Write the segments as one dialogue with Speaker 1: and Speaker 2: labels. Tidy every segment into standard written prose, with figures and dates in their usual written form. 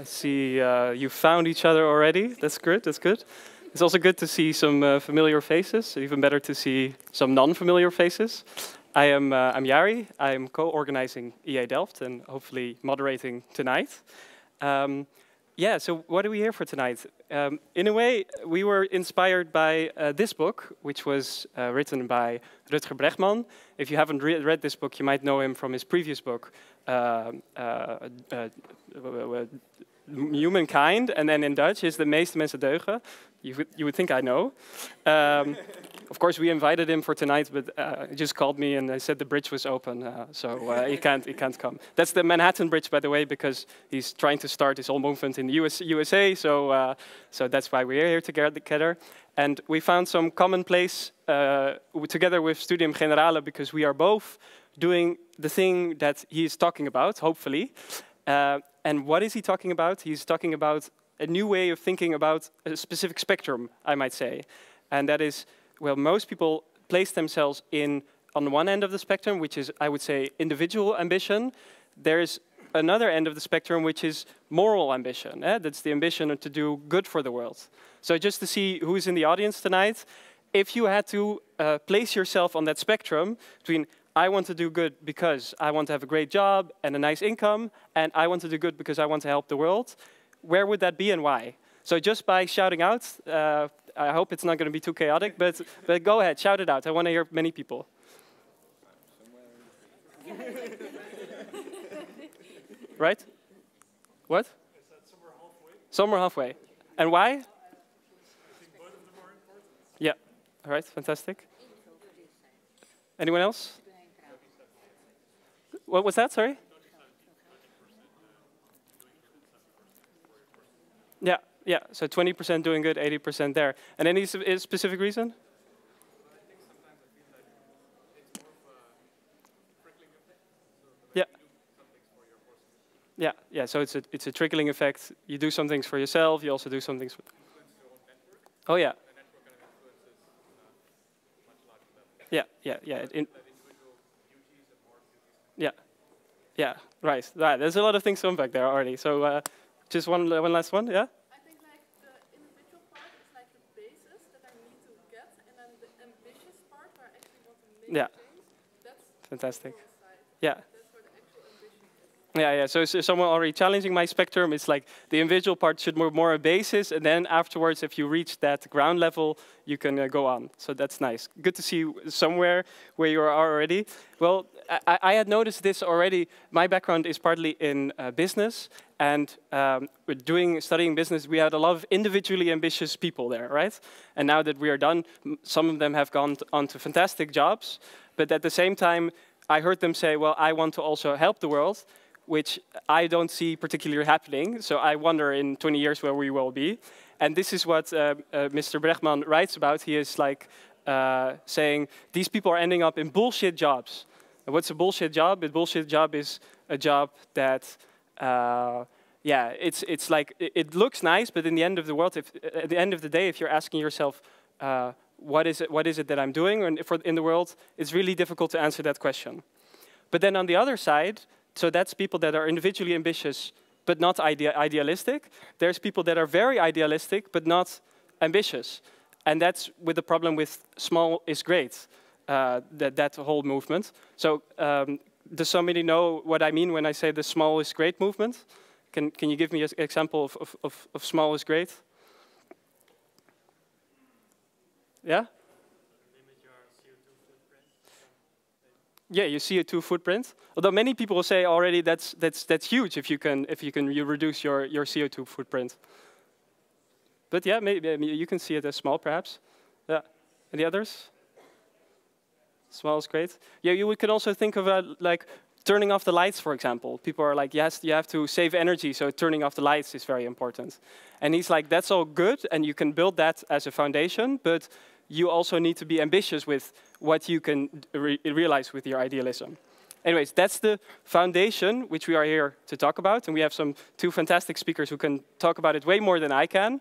Speaker 1: I see you found each other already. That's good, that's good. It's also good to see some familiar faces, even better to see some non-familiar faces. I'm Jari. I'm co-organizing EA Delft and hopefully moderating tonight. Yeah, so what are we here for tonight? In a way, we were inspired by this book, which was written by Rutger Bregman. If you haven't read this book, you might know him from his previous book, Humankind, and then in Dutch is the Meeste Mensen Deugen. You would think I know. Of course, we invited him for tonight, but he just called me and they said the bridge was open, so he can't come. That's the Manhattan Bridge, by the way, because he's trying to start his whole movement in the USA. So that's why we're here together. And we found some common place together with Studium Generale, because we are both doing the thing that he is talking about, hopefully. And what is he talking about? He's talking about a new way of thinking about a specific spectrum, I might say. And that is, well, most people place themselves on one end of the spectrum, which is, I would say, individual ambition. There's another end of the spectrum, which is moral ambition. That's the ambition to do good for the world. So just to see who's in the audience tonight, if you had to place yourself on that spectrum between I want to do good because I want to have a great job and a nice income, and I want to do good because I want to help the world, where would that be and why? So just by shouting out, I hope it's not going to be too chaotic, but go ahead, shout it out. I want to hear many people. Right? What? Somewhere halfway. Somewhere halfway. And why? I think both of them are important. Yeah. All right, fantastic. Anyone else? What was that, sorry? Yeah, yeah, so 20% doing good, 80% there. And any specific reason?
Speaker 2: I think sometimes I feel that it's more of a trickling effect. So
Speaker 1: yeah.
Speaker 2: You do some things for your person.
Speaker 1: Yeah, yeah, so it's a trickling effect. You do some things for yourself, you also do some things for...
Speaker 2: Influence your own network.
Speaker 1: Oh, yeah.
Speaker 2: The network kind of influences much larger level.
Speaker 1: Yeah, yeah, yeah.
Speaker 2: Individual duties and more duties.
Speaker 1: Yeah, yeah, right. There's a lot of things to unpack there already. So just one last one, yeah?
Speaker 3: I think like the individual part is like the basis that I need to get, and then the ambitious part where I actually want to make things, that's
Speaker 1: fantastic.
Speaker 3: the side.
Speaker 1: Yeah.
Speaker 3: That's where the actual ambition is.
Speaker 1: Yeah, yeah. So someone already challenging my spectrum. It's like the individual part should more a basis, and then afterwards, if you reach that ground level, you can go on. So that's nice. Good to see you somewhere where you are already. Well, I had noticed this already. My background is partly in business, and studying business, we had a lot of individually ambitious people there, right? And now that we are done, some of them have gone on to fantastic jobs, but at the same time, I heard them say, well, I want to also help the world, which I don't see particularly happening. So I wonder in 20 years where we will be. And this is what Mr. Bregman writes about. He is like saying, these people are ending up in bullshit jobs. And what's a bullshit job? A bullshit job is a job that, yeah, it's like, it looks nice, but in the end of the world, at the end of the day, if you're asking yourself, what is it that I'm doing in the world, it's really difficult to answer that question. But then on the other side, so that's people that are individually ambitious, but not idealistic. There's people that are very idealistic, but not ambitious. And that's with the problem with small is great, that whole movement. So does somebody know what I mean when I say the small is great movement? Can you give me an example of small is great? Yeah? Yeah, your CO2 footprint. Although many people will say already that's huge if you reduce your CO2 footprint. But yeah, maybe you can see it as small, perhaps. Yeah. Any others? Small is great. Yeah, you can also think of like turning off the lights, for example. People are like, yes, you have to save energy, so turning off the lights is very important. And he's like, that's all good, and you can build that as a foundation, but you also need to be ambitious with what you can realize with your idealism. Anyways, that's the foundation which we are here to talk about, and we have two fantastic speakers who can talk about it way more than I can.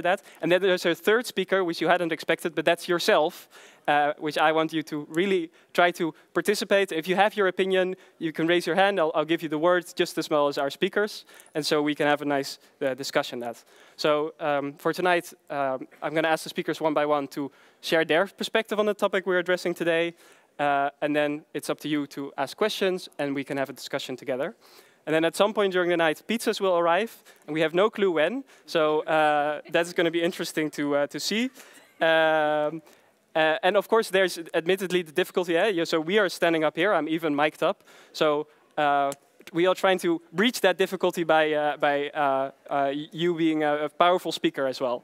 Speaker 1: That. And then there's a third speaker, which you hadn't expected, but that's yourself, which I want you to really try to participate. If you have your opinion, you can raise your hand. I'll give you the word just as well as our speakers, and so we can have a nice discussion that. So for tonight, I'm going to ask the speakers one by one to share their perspective on the topic we're addressing today, and then it's up to you to ask questions, and we can have a discussion together. And then at some point during the night, pizzas will arrive, and we have no clue when. So that's going to be interesting to see. And of course, there's admittedly the difficulty. So we are standing up here. I'm even mic'd up. So we are trying to breach that difficulty by you being a powerful speaker as well.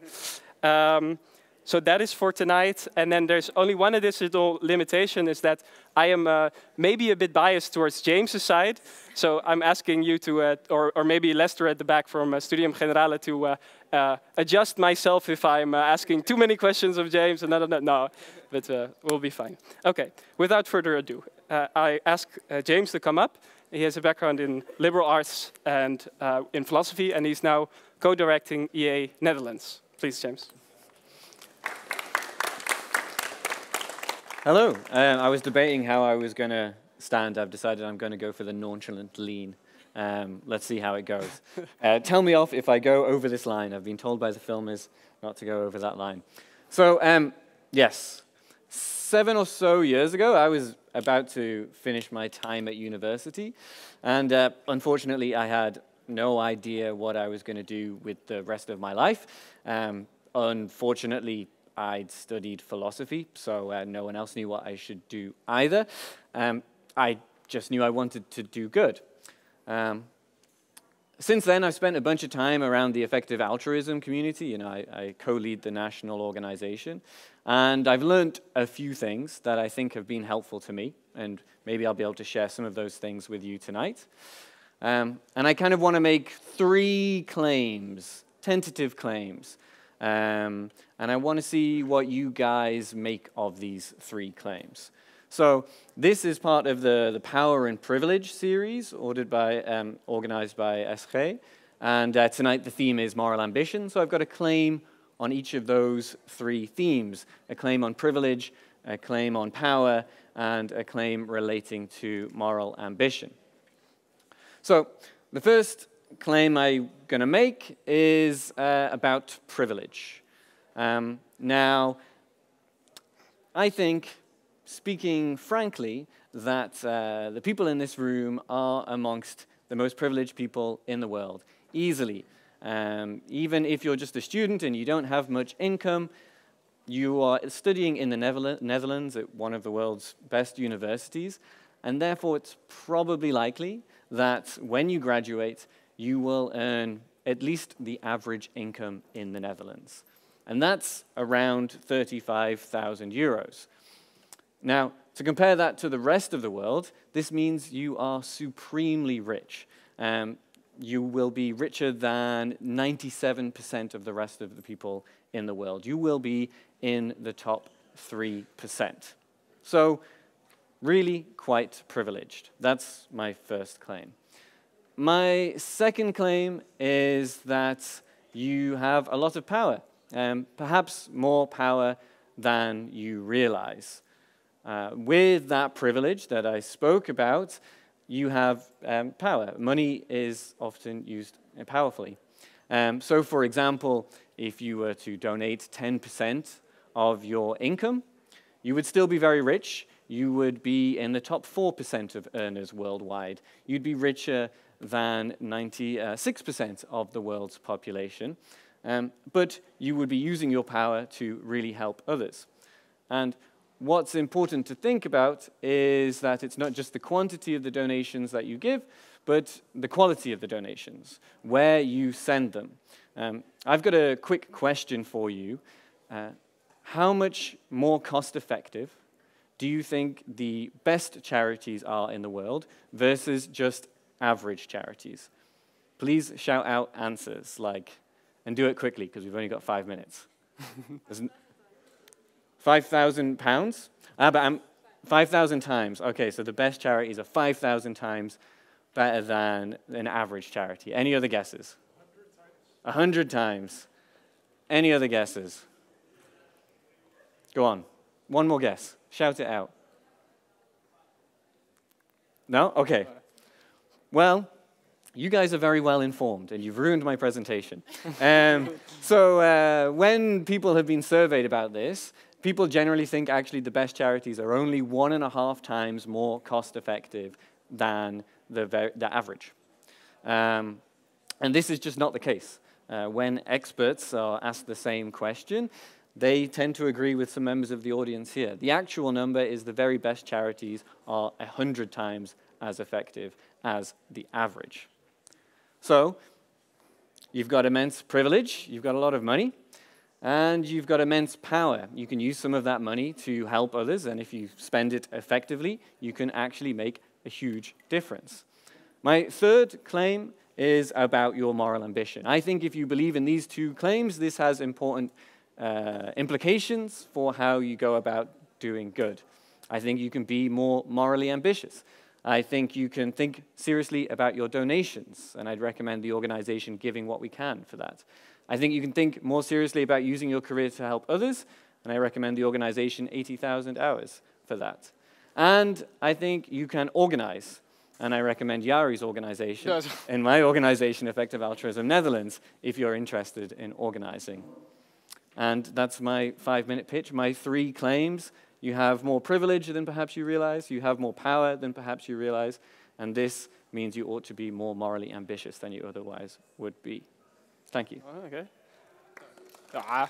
Speaker 1: So that is for tonight. And then there's only one additional limitation, is that I am maybe a bit biased towards James's side. So I'm asking you to, or maybe Lester at the back from Studium Generale, to adjust myself if I'm asking too many questions of James. And no, but we'll be fine. OK, without further ado, I ask James to come up. He has a background in liberal arts and in philosophy, and he's now co-directing EA Netherlands. Please, James.
Speaker 4: Hello. I was debating how I was going to stand. I've decided I'm going to go for the nonchalant lean. Let's see how it goes. Tell me off if I go over this line. I've been told by the filmers not to go over that line. So, yes, 7 or so years ago, I was about to finish my time at university. And unfortunately, I had no idea what I was going to do with the rest of my life. Unfortunately, I'd studied philosophy, so no one else knew what I should do either. I just knew I wanted to do good. Since then, I've spent a bunch of time around the effective altruism community. You know, I co-lead the national organization. And I've learned a few things that I think have been helpful to me. And maybe I'll be able to share some of those things with you tonight. And I kind of want to make 3 claims, tentative claims. And I want to see what you guys make of these 3 claims. So this is part of the Power and Privilege series organized by SG. And tonight the theme is moral ambition. So I've got a claim on each of those 3 themes. A claim on privilege, a claim on power, and a claim relating to moral ambition. So the first claim I'm going to make is about privilege. Now, I think, speaking frankly, that the people in this room are amongst the most privileged people in the world, easily. Even if you're just a student and you don't have much income, you are studying in the Netherlands at one of the world's best universities, and therefore it's probably likely that when you graduate, you will earn at least the average income in the Netherlands. And that's around 35,000 euros. Now, to compare that to the rest of the world, this means you are supremely rich. You will be richer than 97% of the rest of the people in the world. You will be in the top 3%. So, really quite privileged. That's my first claim. My second claim is that you have a lot of power, perhaps more power than you realize. With that privilege that I spoke about, you have power. Money is often used powerfully. So, for example, if you were to donate 10% of your income, you would still be very rich. You would be in the top 4% of earners worldwide. You'd be richer than 96% of the world's population. But you would be using your power to really help others. And what's important to think about is that it's not just the quantity of the donations that you give, but the quality of the donations, where you send them. I've got a quick question for you. How much more cost-effective do you think the best charities are in the world versus just average charities? Please shout out answers, and do it quickly, because we've only got 5 minutes. 5,000 pounds? But 5,000 times. Okay, so the best charities are 5,000 times better than an average charity. Any other guesses?
Speaker 2: 100 times
Speaker 4: 100 times. Any other guesses? Go on. One more guess. Shout it out. No? Okay. Well, you guys are very well informed, and you've ruined my presentation. So when people have been surveyed about this, people generally think actually the best charities are only 1.5 times more cost-effective than the average. And this is just not the case. When experts are asked the same question, they tend to agree with some members of the audience here. The actual number is the very best charities are 100 times as effective as the average. So you've got immense privilege, you've got a lot of money, and you've got immense power. You can use some of that money to help others, and if you spend it effectively, you can actually make a huge difference. My third claim is about your moral ambition. I think if you believe in these two claims, this has important implications for how you go about doing good. I think you can be more morally ambitious. I think you can think seriously about your donations, and I'd recommend the organization Giving What We Can for that. I think you can think more seriously about using your career to help others, and I recommend the organization 80,000 Hours for that. And I think you can organize, and I recommend Jari's organization and my organization, Effective Altruism Netherlands, if you're interested in organizing. And that's my 5-minute pitch, my 3 claims. You have more privilege than perhaps you realize, you have more power than perhaps you realize, and this means you ought to be more morally ambitious than you otherwise would be. Thank you.
Speaker 1: Oh, okay. Ah.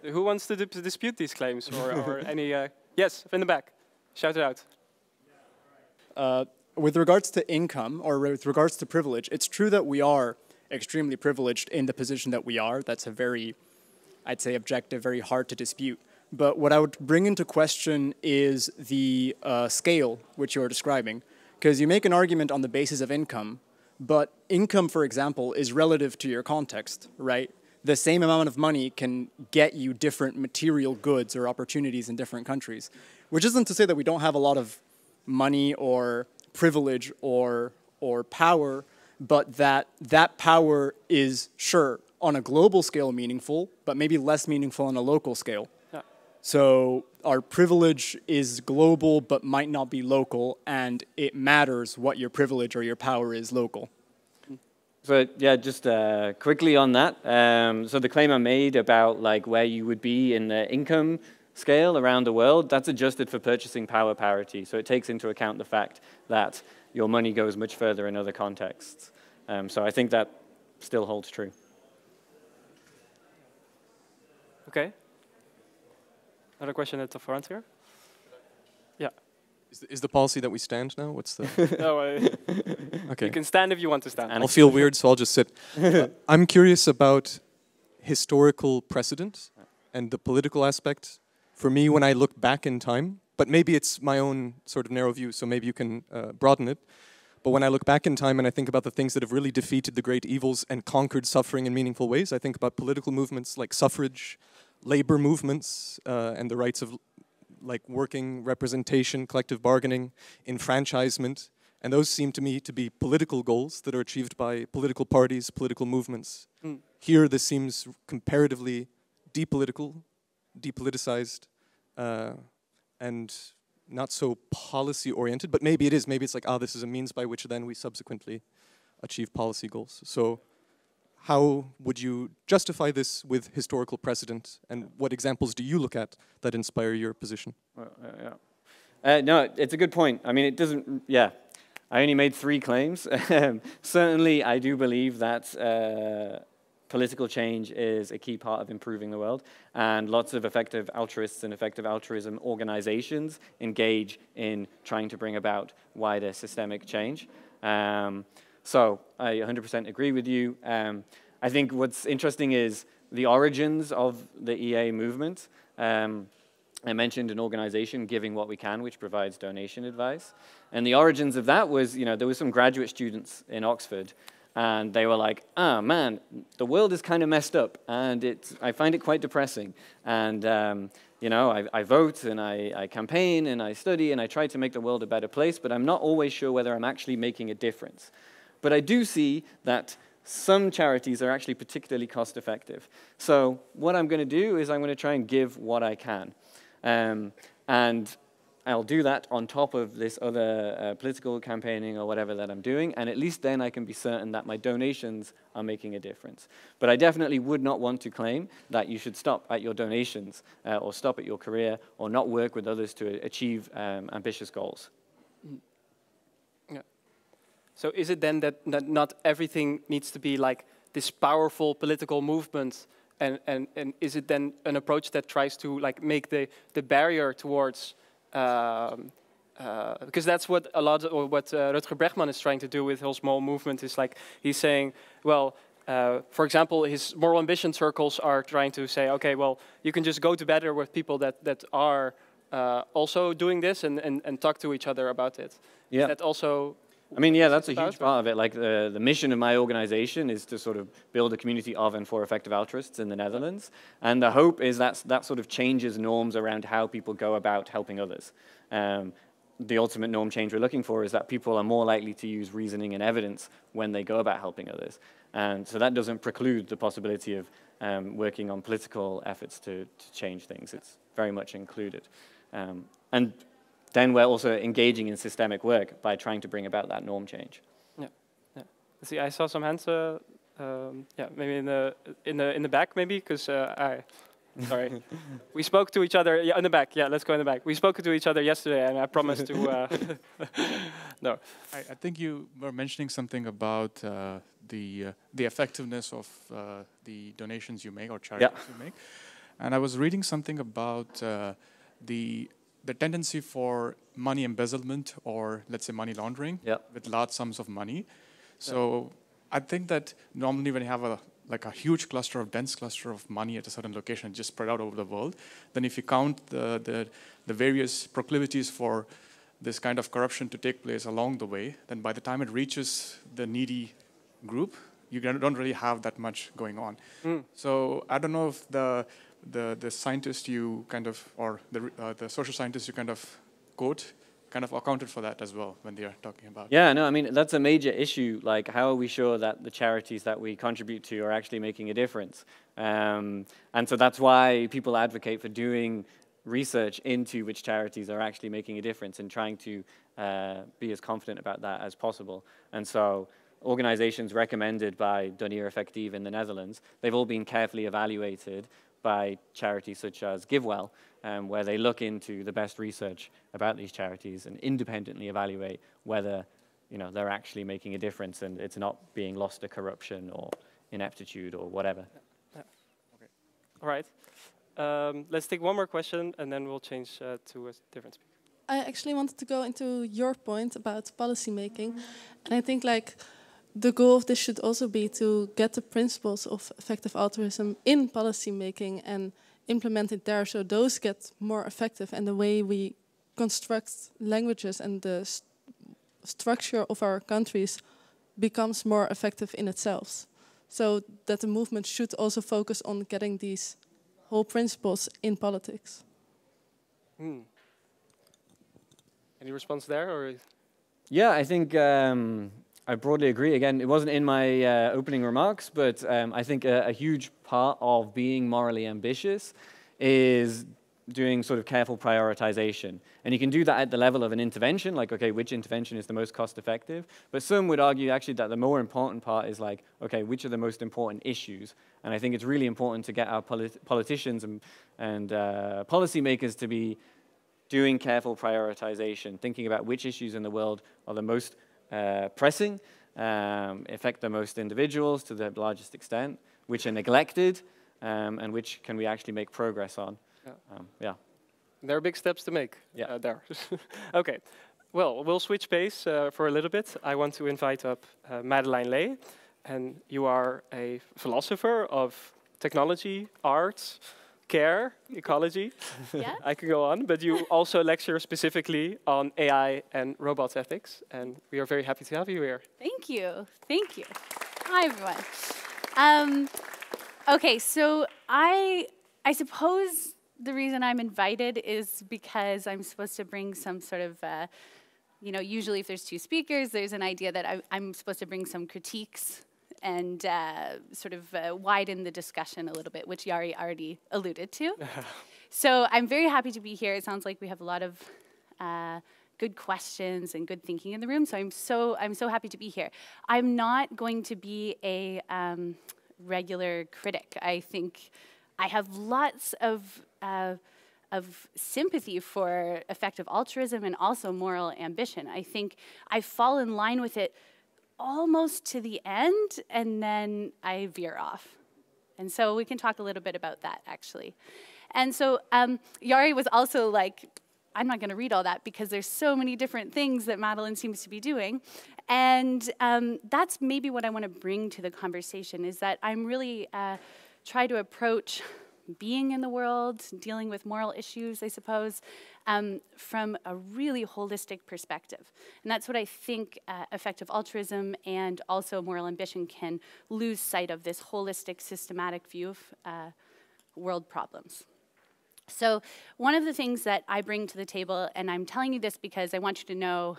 Speaker 1: Who wants to dispute these claims, or any? Yes, in the back. Shout it out.
Speaker 5: With regards to income, or with regards to privilege, it's true that we are extremely privileged in the position that we are. That's a very, I'd say, objective, very hard to dispute. But what I would bring into question is the scale which you're describing. Because you make an argument on the basis of income, but income, for example, is relative to your context, right? The same amount of money can get you different material goods or opportunities in different countries. Which isn't to say that we don't have a lot of money or privilege or power, but that power is, sure, on a global scale meaningful, but maybe less meaningful on a local scale. Yeah. So our privilege is global, but might not be local, and it matters what your privilege or your power is local.
Speaker 4: So yeah, just quickly on that. So the claim I made about like where you would be in the income scale around the world, that's adjusted for purchasing power parity. So it takes into account the fact that your money goes much further in other contexts. So I think that still holds true.
Speaker 1: Okay. Another question at the front here? Yeah.
Speaker 2: Is the policy that we stand now? What's the...
Speaker 1: No,
Speaker 2: okay.
Speaker 1: You can stand if you want to stand.
Speaker 2: I'll feel weird, so I'll just sit. I'm curious about historical precedent and the political aspect. For me, when I look back in time, but maybe it's my own sort of narrow view, so maybe you can broaden it. But when I look back in time and I think about the things that have really defeated the great evils and conquered suffering in meaningful ways, I think about political movements like suffrage, labor movements, and the rights of like working representation, collective bargaining, enfranchisement. And those seem to me to be political goals that are achieved by political parties, political movements. Mm. Here, this seems comparatively depolitical, depoliticized, and not so policy-oriented, but maybe it is. Maybe it's like, this is a means by which then we subsequently achieve policy goals. So how would you justify this with historical precedent, and what examples do you look at that inspire your position?
Speaker 4: No, it's a good point. I mean, it doesn't, I only made 3 claims. Certainly, I do believe that political change is a key part of improving the world, and lots of effective altruists and effective altruism organizations engage in trying to bring about wider systemic change. So I 100% agree with you. I think what's interesting is the origins of the EA movement. I mentioned an organization, Giving What We Can, which provides donation advice. And the origins of that was, there were some graduate students in Oxford, and they were like, man, the world is kind of messed up, and I find it quite depressing. And, I vote, and I campaign, and I study, and I try to make the world a better place, but I'm not always sure whether I'm actually making a difference. But I do see that some charities are actually particularly cost effective. So what I'm going to do is I'm going to try and give what I can. And I'll do that on top of this other political campaigning or whatever that I'm doing, and at least then I can be certain that my donations are making a difference. But I definitely would not want to claim that you should stop at your donations or stop at your career or not work with others to achieve ambitious goals.
Speaker 1: Yeah. So is it then that not everything needs to be like this powerful political movement, and is it then an approach that tries to like make the barrier towards because that's what Rutger Bregman is trying to do with his small movement. Is like he's saying, well, for example, his moral ambition circles are trying to say, okay, well, you can just go together with people that are also doing this and talk to each other about it.
Speaker 4: Yeah.
Speaker 1: That also.
Speaker 4: I mean, yeah, that's a huge part of it. Like the mission of my organization is to sort of build a community of and for effective altruists in the Netherlands. And the hope is that sort of changes norms around how people go about helping others. The ultimate norm change we're looking for is that people are more likely to use reasoning and evidence when they go about helping others. And so that doesn't preclude the possibility of working on political efforts to change things. It's very much included. And then we're also engaging in systemic work by trying to bring about that norm change.
Speaker 1: Yeah, yeah. See, I saw some hands. Yeah, maybe in the back, maybe because sorry, we spoke to each other. Yeah, in the back. Yeah, let's go in the back. We spoke to each other yesterday, and I promised to. No.
Speaker 6: I think you were mentioning something about the effectiveness of the donations you make or charities you make, and I was reading something about the tendency for money embezzlement or, let's say, money laundering with large sums of money. So I think that normally when you have a huge cluster of dense cluster of money at a certain location just spread out over the world, then if you count the various proclivities for this kind of corruption to take place along the way, then by the time it reaches the needy group, you don't really have that much going on. So I don't know if the scientist you kind of, or the social scientist you kind of quote, kind of accounted for that as well when they are talking about.
Speaker 4: Yeah, no, I mean, that's a major issue. Like, how are we sure that the charities that we contribute to are actually making a difference? And so that's why people advocate for doing research into which charities are actually making a difference and trying to be as confident about that as possible. And so organizations recommended by Donier Effectief in the Netherlands, they've all been carefully evaluated by charities such as GiveWell, where they look into the best research about these charities and independently evaluate whether they're actually making a difference and it's not being lost to corruption or ineptitude or whatever.
Speaker 1: Yeah. Okay. All right. Let's take one more question and then we'll change to a different speaker.
Speaker 3: I actually wanted to go into your point about policy making, and I think the goal of this should also be to get the principles of effective altruism in policy making and implement it there, so those get more effective, and the way we construct languages and the structure of our countries becomes more effective in itself. So that the movement should also focus on getting these whole principles in politics.
Speaker 1: Any response there, or?
Speaker 4: Yeah, I think I broadly agree. Again, it wasn't in my opening remarks, but I think a huge part of being morally ambitious is doing sort of careful prioritization. And you can do that at the level of an intervention, like, okay, which intervention is the most cost effective? But some would argue actually that the more important part is like, okay, which are the most important issues? And I think it's really important to get our politicians and policymakers to be doing careful prioritization, thinking about which issues in the world are the most pressing, affect the most individuals to the largest extent, which are neglected, and which can we actually make progress on. Yeah.
Speaker 1: There are big steps to make there. Okay. Well, we'll switch pace for a little bit. I want to invite up Madelaine, and you are a philosopher of technology, arts, care, ecology.
Speaker 7: Yeah.
Speaker 1: I could go on, but you also lecture specifically on AI and robots ethics, and we are very happy to have you here.
Speaker 7: Thank you. Thank you. Hi, everyone. Okay, so I suppose the reason I'm invited is because I'm supposed to bring some sort of usually if there's two speakers, there's an idea that I'm supposed to bring some critiques and sort of widen the discussion a little bit, which Jari already alluded to. So I'm very happy to be here. It sounds like we have a lot of good questions and good thinking in the room. So I'm so happy to be here. I'm not going to be a regular critic. I think I have lots of sympathy for effective altruism and also moral ambition. I think I fall in line with it almost to the end, and then I veer off. And so we can talk a little bit about that, actually. And so Jari was also like, I'm not going to read all that because there's so many different things that Madelaine seems to be doing. And that's maybe what I want to bring to the conversation, is that I'm really try to approach being in the world, dealing with moral issues, I suppose, from a really holistic perspective. And that's what I think effective altruism and also moral ambition can lose sight of, this holistic, systematic view of world problems. So one of the things that I bring to the table, and I'm telling you this because I want you to know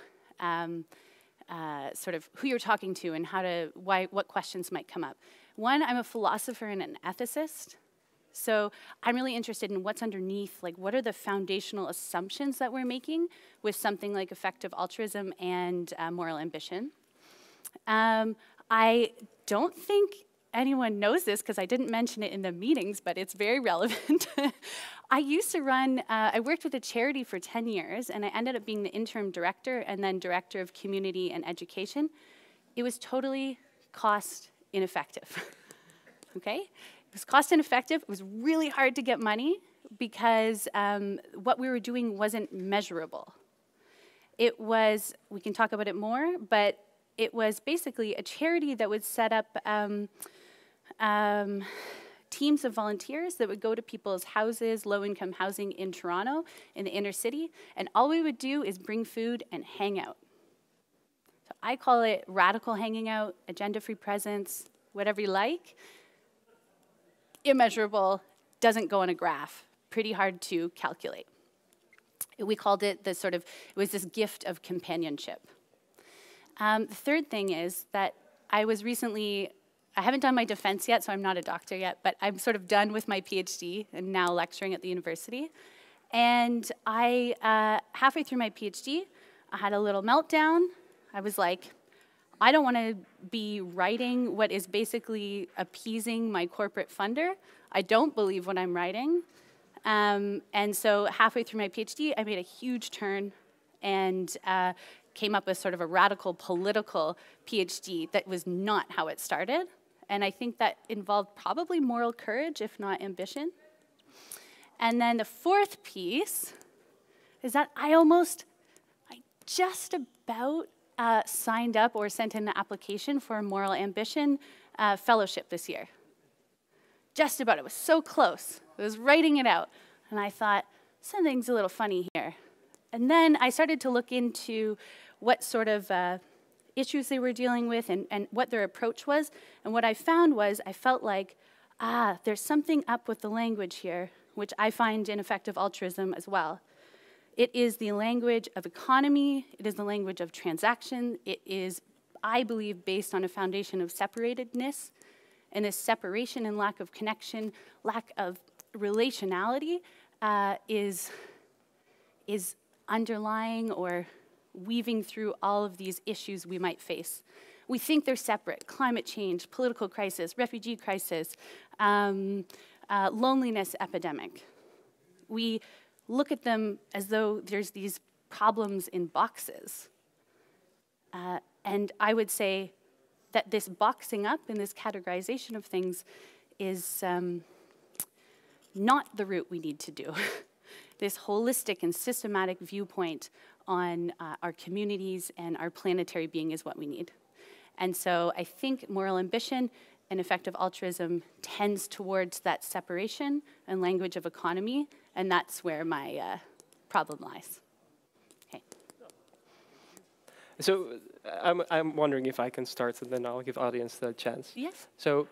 Speaker 7: sort of who you're talking to and what questions might come up. One, I'm a philosopher and an ethicist. So I'm really interested in what's underneath, like what are the foundational assumptions that we're making with something like effective altruism and moral ambition. I don't think anyone knows this because I didn't mention it in the meetings, but it's very relevant. I used to I worked with a charity for 10 years, and I ended up being the interim director and then director of community and education. It was totally cost ineffective, okay? It was cost ineffective. It was really hard to get money because what we were doing wasn't measurable. It was, we can talk about it more, but it was basically a charity that would set up teams of volunteers that would go to people's houses, low-income housing in Toronto, in the inner city, and all we would do is bring food and hang out. So I call it radical hanging out, agenda-free presence, whatever you like. Immeasurable, doesn't go on a graph, pretty hard to calculate. We called it it was this gift of companionship. The third thing is that I haven't done my defense yet, so I'm not a doctor yet, but I'm sort of done with my PhD and now lecturing at the university. And halfway through my PhD, I had a little meltdown. I was like, I don't want to be writing what is basically appeasing my corporate funder. I don't believe what I'm writing. And so halfway through my PhD, I made a huge turn and came up with sort of a radical political PhD that was not how it started. And I think that involved probably moral courage, if not ambition. And then the fourth piece is that I just about signed up or sent in an application for a moral ambition fellowship this year. Just about. It was so close. I was writing it out. And I thought, something's a little funny here. And then I started to look into what sort of issues they were dealing with and what their approach was. And what I found was I felt like, there's something up with the language here, which I find in effective altruism as well. It is the language of economy. It is the language of transaction. It is, I believe, based on a foundation of separatedness. And this separation and lack of connection, lack of relationality is underlying or weaving through all of these issues we might face. We think they're separate: climate change, political crisis, refugee crisis, loneliness epidemic. We look at them as though there's these problems in boxes. And I would say that this boxing up and this categorization of things is not the route we need to do. This holistic and systematic viewpoint on our communities and our planetary being is what we need. And so I think moral ambition and effective altruism tends towards that separation and language of economy, and that's where my problem lies. Okay.
Speaker 1: So I'm wondering if I can start, and then I'll give audience the chance.
Speaker 7: Yes.
Speaker 1: So.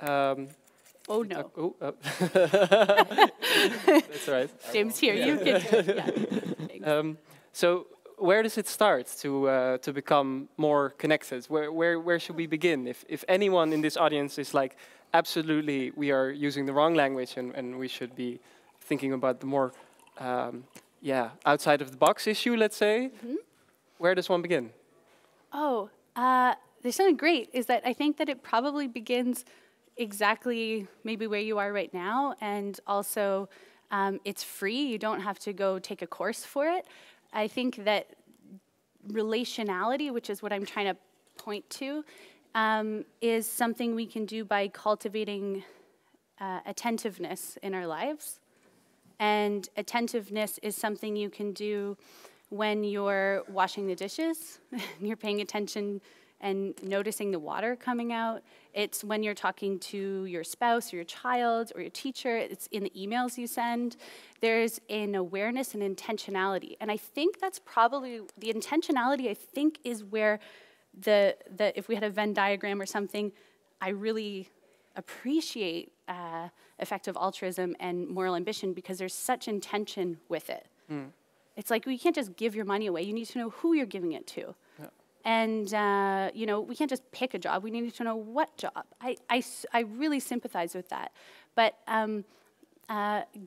Speaker 7: Oh no.
Speaker 1: That's right.
Speaker 7: James, here you can. Yeah.
Speaker 1: So where does it start to become more connected? Where should we begin? If anyone in this audience is like, absolutely, we are using the wrong language and we should be thinking about the more, outside of the box issue, let's say, where does one begin?
Speaker 7: Oh, there's something great, is that I think that it probably begins exactly maybe where you are right now, and also it's free. You don't have to go take a course for it. I think that relationality, which is what I'm trying to point to, is something we can do by cultivating attentiveness in our lives. And attentiveness is something you can do when you're washing the dishes, you're paying attention and noticing the water coming out. It's when you're talking to your spouse or your child or your teacher. It's in the emails you send. There's an awareness and intentionality. And I think that's probably, the intentionality, I think, is where if we had a Venn diagram or something, I really appreciate effective altruism and moral ambition, because there's such intention with it. It's like, you can't just give your money away. You need to know who you're giving it to. Yeah. And, we can't just pick a job. We need to know what job. I really sympathize with that. But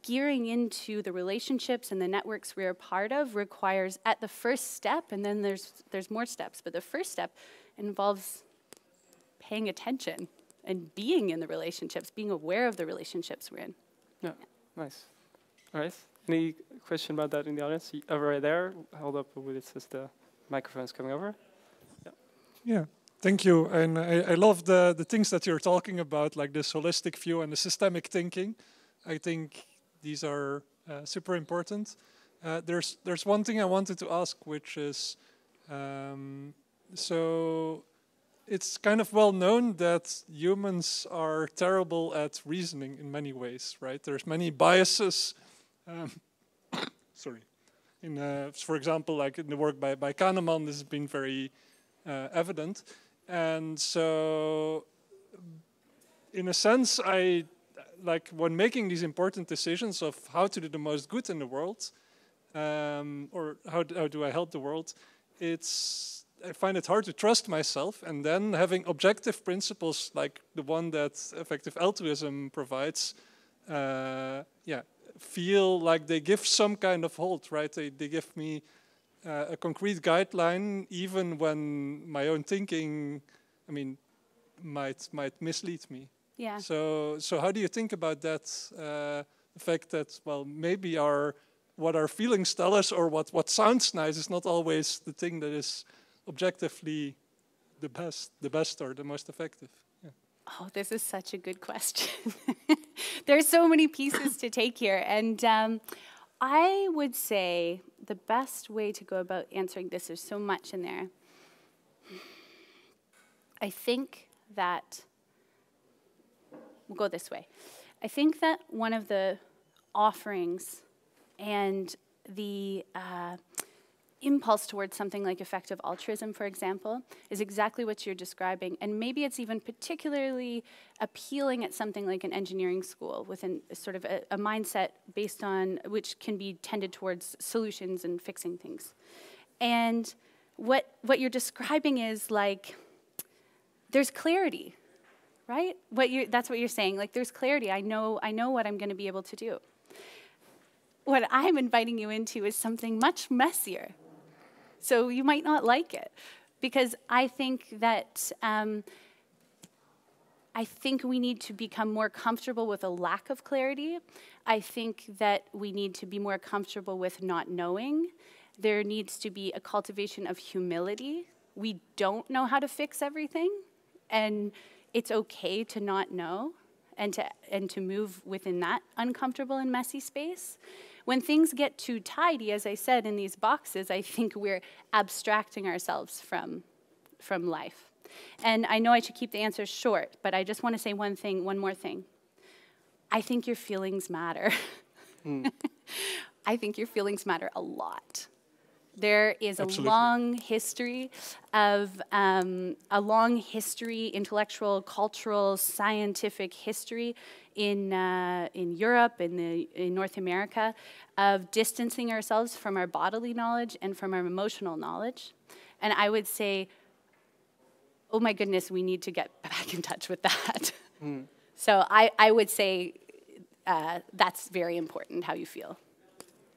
Speaker 7: gearing into the relationships and the networks we're a part of requires, at the first step, and then there's more steps, but the first step involves paying attention and being in the relationships, being aware of the relationships we're in.
Speaker 1: Yeah, nice. All right. Any question about that in the audience? Over right there. Hold up, it's just the microphone's coming over.
Speaker 8: Yeah, thank you. And I love the things that you're talking about, like this holistic view and the systemic thinking. I think these are super important. There's one thing I wanted to ask, which is, so it's kind of well known that humans are terrible at reasoning in many ways, right? There's many biases. Sorry. For example, like in the work by Kahneman, this has been very evident. And so, in a sense, when making these important decisions of how to do the most good in the world, or how do I help the world, I find it hard to trust myself, and then having objective principles like the one that effective altruism provides, feel like they give some kind of hold, right? They give me a concrete guideline, even when my own thinking, might mislead me.
Speaker 7: Yeah.
Speaker 8: So how do you think about that? The fact that, well, maybe what our feelings tell us, or what sounds nice, is not always the thing that is objectively the best or the most effective. Yeah.
Speaker 7: Oh, this is such a good question. There's so many pieces to take here. And I would say the best way to go about answering this, there's so much in there. I think that, we'll go this way. I think that one of the offerings and the impulse towards something like effective altruism, for example, is exactly what you're describing. And maybe it's even particularly appealing at something like an engineering school, with sort of a mindset based on, which can be tended towards solutions and fixing things. And what you're describing is like, there's clarity, right? That's what you're saying. Like, there's clarity. I know what I'm going to be able to do. What I'm inviting you into is something much messier. So you might not like it, because I think that we need to become more comfortable with a lack of clarity. I think that we need to be more comfortable with not knowing. There needs to be a cultivation of humility. We don't know how to fix everything, and it's okay to not know, and to move within that uncomfortable and messy space. When things get too tidy, as I said, in these boxes, I think we're abstracting ourselves from life. And I know I should keep the answers short, but I just want to say one more thing. I think your feelings matter. I think your feelings matter a lot. There is
Speaker 8: Absolutely.
Speaker 7: a long history, intellectual, cultural, scientific history in Europe, in North America, of distancing ourselves from our bodily knowledge and from our emotional knowledge. And I would say, oh my goodness, we need to get back in touch with that. So I would say that's very important, how you feel.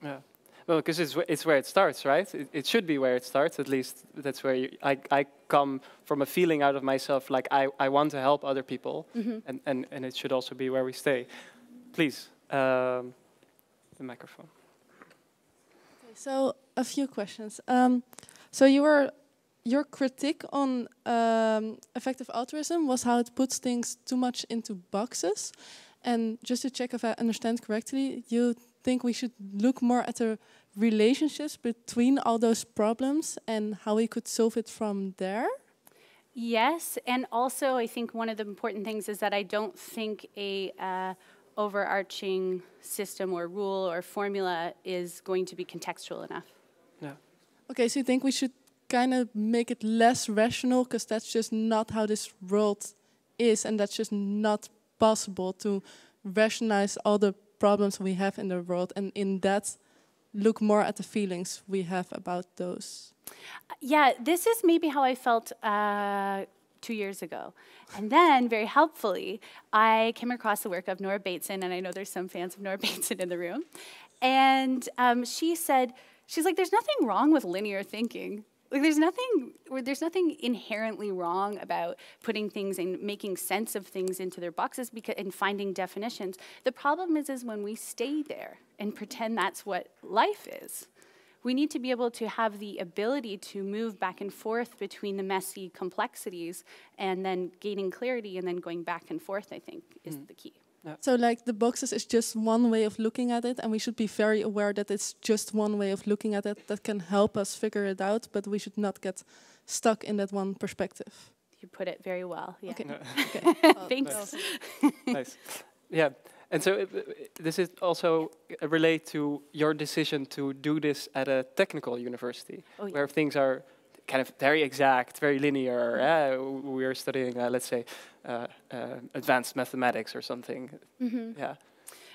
Speaker 1: Yeah. Well, because it's where it starts, right? It should be where it starts. At least that's where I come from, a feeling out of myself, like I want to help other people, and it should also be where we stay. Please, the microphone.
Speaker 3: Okay, so a few questions. So your critique on effective altruism was how it puts things too much into boxes. And just to check if I understand correctly, you think we should look more at the relationships between all those problems and how we could solve it from there?
Speaker 7: Yes, and also I think one of the important things is that I don't think a overarching system or rule or formula is going to be contextual enough.
Speaker 1: Yeah.
Speaker 3: Okay, so you think we should kind of make it less rational because that's just not how this world is, and that's just not possible to rationalize all the problems we have in the world, and in that look more at the feelings we have about those.
Speaker 7: Yeah, this is maybe how I felt 2 years ago. And then, very helpfully, I came across the work of Nora Bateson, and I know there's some fans of Nora Bateson in the room. And she said, she's like, there's nothing wrong with linear thinking. Like, there's nothing inherently wrong about putting things and making sense of things into their boxes and finding definitions. The problem is when we stay there and pretend that's what life is. We need to be able to have the ability to move back and forth between the messy complexities and then gaining clarity and then going back and forth, I think, is the key.
Speaker 1: Yeah.
Speaker 3: So like the boxes is just one way of looking at it, and we should be very aware that it's just one way of looking at it that can help us figure it out, but we should not get stuck in that one perspective.
Speaker 7: You put it very well. Yeah.
Speaker 3: Okay.
Speaker 7: Okay. Thanks.
Speaker 1: Nice. Yeah. And so this is also relate to your decision to do this at a technical university, where things are kind of very exact, very linear. We are studying, let's say, advanced mathematics or something. Yeah.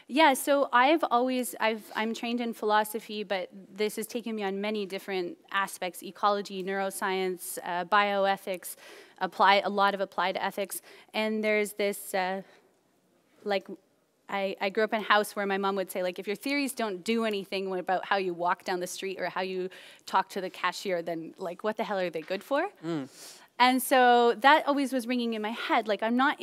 Speaker 7: Yeah, so I'm trained in philosophy, but this has taken me on many different aspects: ecology, neuroscience, bioethics, a lot of applied ethics. And there's this, I grew up in a house where my mom would say, like, if your theories don't do anything about how you walk down the street or how you talk to the cashier, then, like, what the hell are they good for? And so that always was ringing in my head. Like, I'm not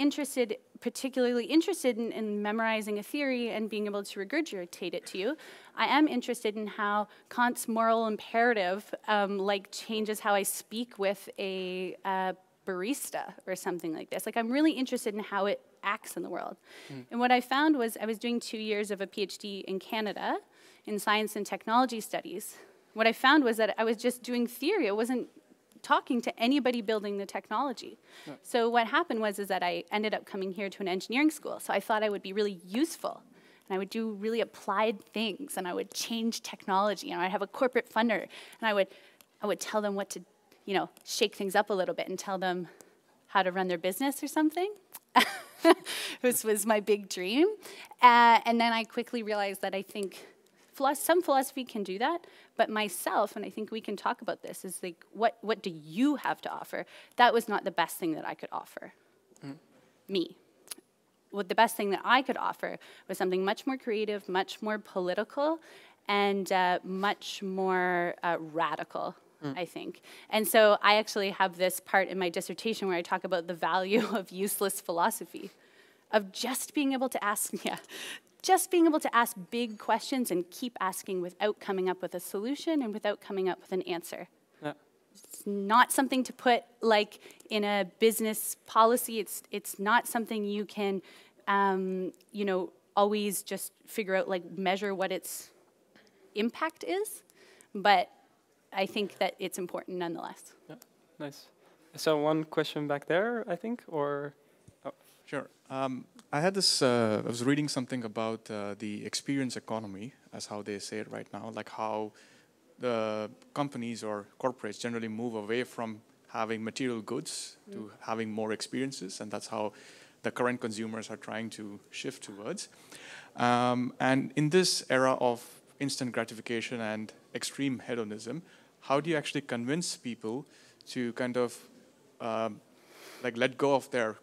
Speaker 7: particularly interested in memorizing a theory and being able to regurgitate it to you. I am interested in how Kant's moral imperative, changes how I speak with a barista or something like this. Like, I'm really interested in how it acts in the world. And what I found was I was doing 2 years of a PhD in Canada in science and technology studies. What I found was that I was just doing theory. I wasn't talking to anybody building the technology. Yeah. So what happened was that I ended up coming here to an engineering school. So I thought I would be really useful, and I would do really applied things, and I would change technology, and I'd have a corporate funder, and I would tell them what to, shake things up a little bit and tell them how to run their business or something. This was my big dream. And then I quickly realized that I think some philosophy can do that, but myself, and I think we can talk about this, is like, what do you have to offer? That was not the best thing that I could offer me. What the best thing that I could offer was something much more creative, much more political, and much more radical, I think. And so I actually have this part in my dissertation where I talk about the value of useless philosophy, of just being able to ask, just being able to ask big questions and keep asking without coming up with a solution and without coming up with an answer. Yeah. It's not something to put like in a business policy. It's not something you can, always just figure out, like, measure what its impact is. But I think that it's important nonetheless.
Speaker 1: Yeah, nice. So one question back there, I think, or? Oh.
Speaker 6: Sure. I had this, I was reading something about the experience economy, as how they say it right now, like how the companies or corporates generally move away from having material goods to having more experiences, and that's how the current consumers are trying to shift towards. And in this era of instant gratification and extreme hedonism, how do you actually convince people to kind of like let go of their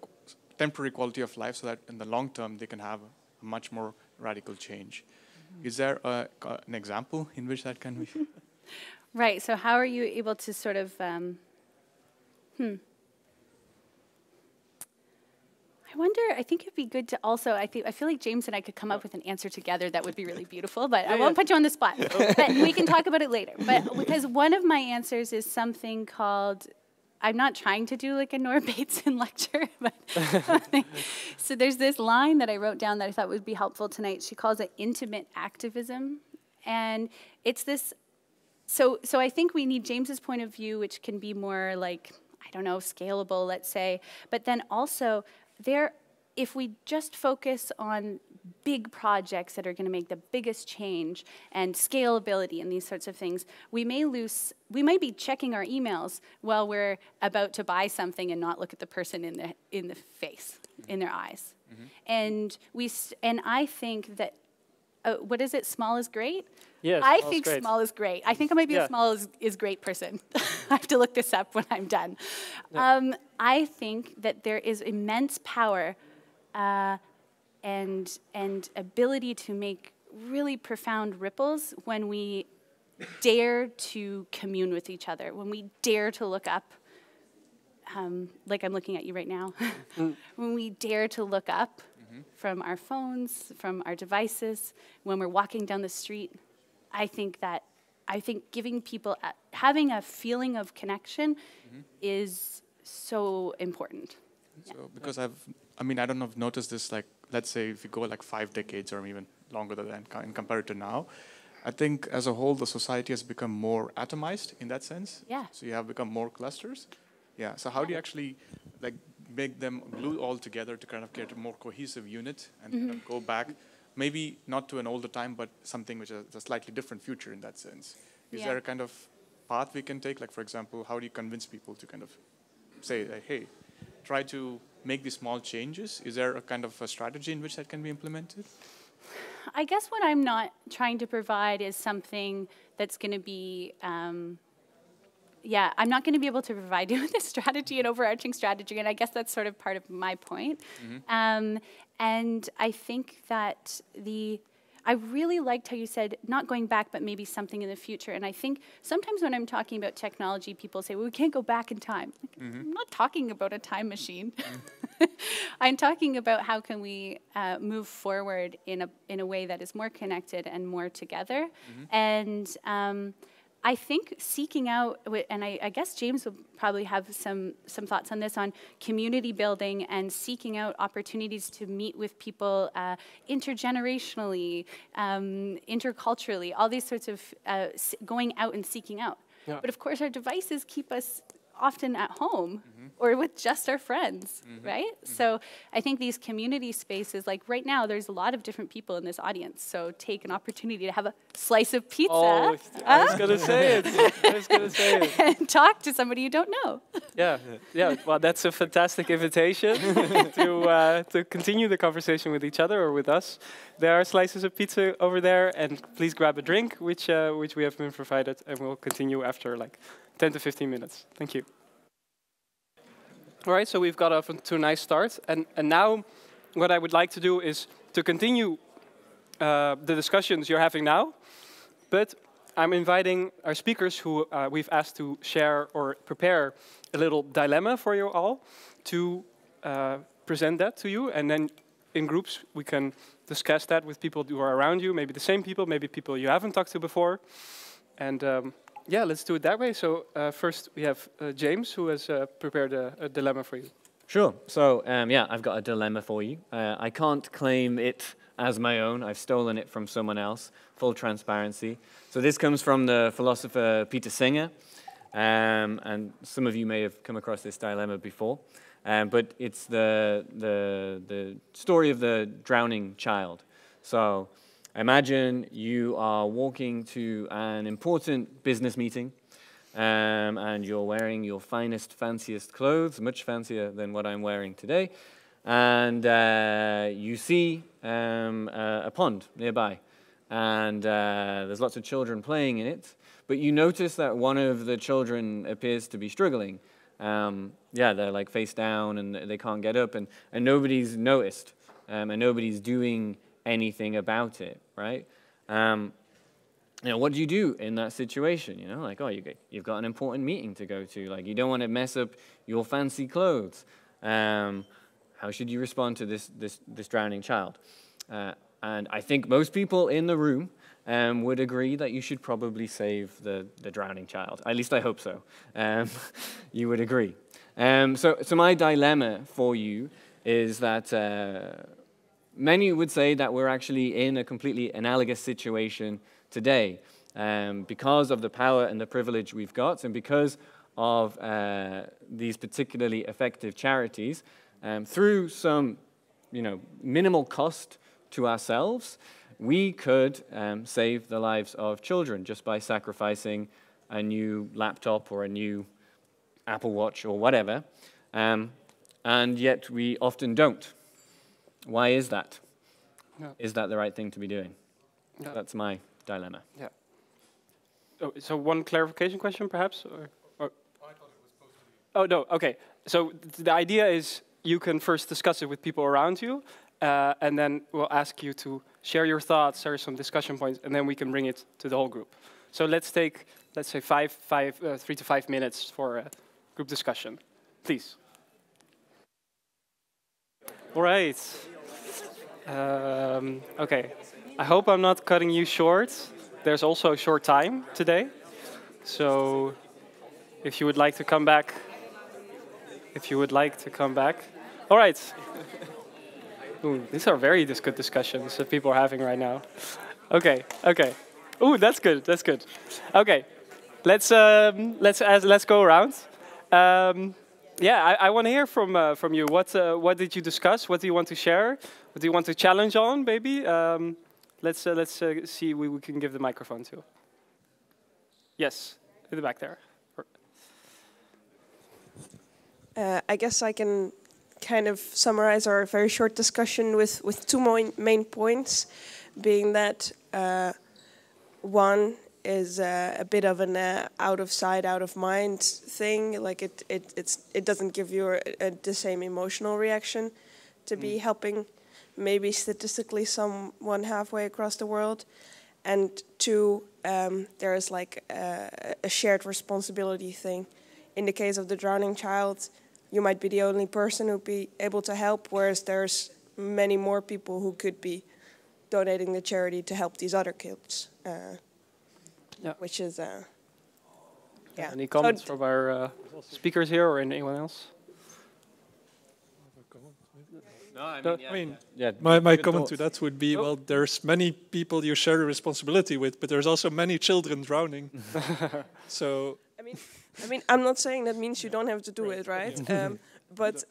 Speaker 6: temporary quality of life so that in the long term they can have a much more radical change? Is there an example in which that can be?
Speaker 7: Right, so how are you able to sort of, I wonder, I think it'd be good to also, I feel like James and I could come up with an answer together that would be really beautiful, but I won't put you on the spot. But we can talk about it later. But because one of my answers is something called, I'm not trying to do like a Nora Bateson lecture, but so there's this line that I wrote down that I thought would be helpful tonight. She calls it intimate activism. And it's this, so I think we need James's point of view, which can be more like, I don't know, scalable, let's say. But then also, if we just focus on big projects that are going to make the biggest change and scalability and these sorts of things, we might be checking our emails while we're about to buy something and not look at the person in the face, in their eyes. And I think that, what is it, small is great?
Speaker 1: Yes,
Speaker 7: I think small is great. I think I might be a small is great person. I have to look this up when I'm done. Yeah. I think that there is immense power and ability to make really profound ripples when we dare to commune with each other, when we dare to look up, like I'm looking at you right now, when we dare to look up from our phones, from our devices, when we're walking down the street. I think giving people, having a feeling of connection is so important.
Speaker 6: So, because I don't know if you've noticed this, like, let's say if you go like 5 decades or even longer than that and compare it to now, I think as a whole, the society has become more atomized in that sense.
Speaker 7: Yeah.
Speaker 6: So you have become more clusters. Yeah. So how do you actually like make them glue all together to kind of get a more cohesive unit and kind of go back, maybe not to an older time, but something which is a slightly different future in that sense? Is there a kind of path we can take? Like, for example, how do you convince people to kind of say, like, hey, try to make these small changes? Is there a kind of a strategy in which that can be implemented?
Speaker 7: I guess what I'm not trying to provide is something that's going to be, I'm not going to be able to provide you with a strategy, an overarching strategy, and I guess that's sort of part of my point. And I think that I really liked how you said not going back, but maybe something in the future. And I think sometimes when I'm talking about technology, people say, well, we can't go back in time. Like, I'm not talking about a time machine. I'm talking about how can we move forward in a way that is more connected and more together. And I think seeking out, and I guess James will probably have some thoughts on this, on community building and seeking out opportunities to meet with people intergenerationally, interculturally, all these sorts of going out and seeking out. Yeah. But of course, our devices keep us often at home or with just our friends, right? So I think these community spaces, like right now, there's a lot of different people in this audience. So take an opportunity to have a slice of pizza.
Speaker 1: Oh, I was going to say it.
Speaker 7: And talk to somebody you don't know.
Speaker 1: Yeah. Well, that's a fantastic invitation to continue the conversation with each other or with us. There are slices of pizza over there, and please grab a drink, which we have been provided, and we'll continue after like 10 to 15 minutes. Thank you. All right, so we've got off to a nice start. And now what I would like to do is to continue the discussions you're having now. But I'm inviting our speakers who we've asked to share or prepare a little dilemma for you all to present that to you. And then in groups, we can discuss that with people who are around you, maybe the same people, maybe people you haven't talked to before. And yeah, let's do it that way. So first we have James, who has prepared a dilemma for you.
Speaker 4: Sure. So yeah, I've got a dilemma for you. I can't claim it as my own. I've stolen it from someone else, full transparency. So this comes from the philosopher Peter Singer. And some of you may have come across this dilemma before. But it's the story of the drowning child. So Imagine you are walking to an important business meeting, and you're wearing your finest, fanciest clothes, much fancier than what I'm wearing today, and you see a pond nearby, and there's lots of children playing in it, but you notice that one of the children appears to be struggling. Yeah, they're like face down and they can't get up, and nobody's noticed, and nobody's doing anything about it, right? What do you do in that situation? Like, oh, you've got an important meeting to go to. Like, you don't want to mess up your fancy clothes. How should you respond to this drowning child? And I think most people in the room would agree that you should probably save the drowning child. At least I hope so. You would agree. So my dilemma for you is that many would say that we're actually in a completely analogous situation today, because of the power and the privilege we've got, and because of these particularly effective charities, through some, minimal cost to ourselves, we could save the lives of children just by sacrificing a new laptop or a new Apple Watch or whatever, and yet we often don't. Why is that?
Speaker 1: Yeah.
Speaker 4: Is that the right thing to be doing?
Speaker 1: Yeah.
Speaker 4: That's my dilemma.
Speaker 1: Yeah. Oh, so one clarification question, perhaps? Or I thought it was supposed to be. Oh, no, okay. So the idea is you can first discuss it with people around you, and then we'll ask you to share your thoughts, share some discussion points, and then we can bring it to the whole group. So let's say 3 to 5 minutes for a group discussion. Please. All right. Okay. I hope I'm not cutting you short. There's also a short time today. So if you would like to come back. All right. Ooh, these are very good discussions that people are having right now. Okay. Ooh, that's good. Okay. Let's go around. Yeah, I want to hear from you. What did you discuss? What do you want to share? What do you want to challenge on? Maybe let's see who we can give the microphone to. Yes, in the back there.
Speaker 9: I guess I can kind of summarize our very short discussion with two main points, being that one is a bit of an out of sight, out of mind thing. Like it doesn't give you the same emotional reaction to be helping maybe statistically someone halfway across the world. And two, there is like a shared responsibility thing. In the case of the drowning child, you might be the only person who'd be able to help, whereas there's many more people who could be donating the charity to help these other kids.
Speaker 1: Yeah.
Speaker 9: Which is, yeah.
Speaker 1: Any comments from our speakers here or anyone else?
Speaker 8: No, I mean, my comment to that would be, well, there's many people you share a responsibility with, but there's also many children drowning. So.
Speaker 9: I mean, I'm not saying that means you don't have to do it, right? But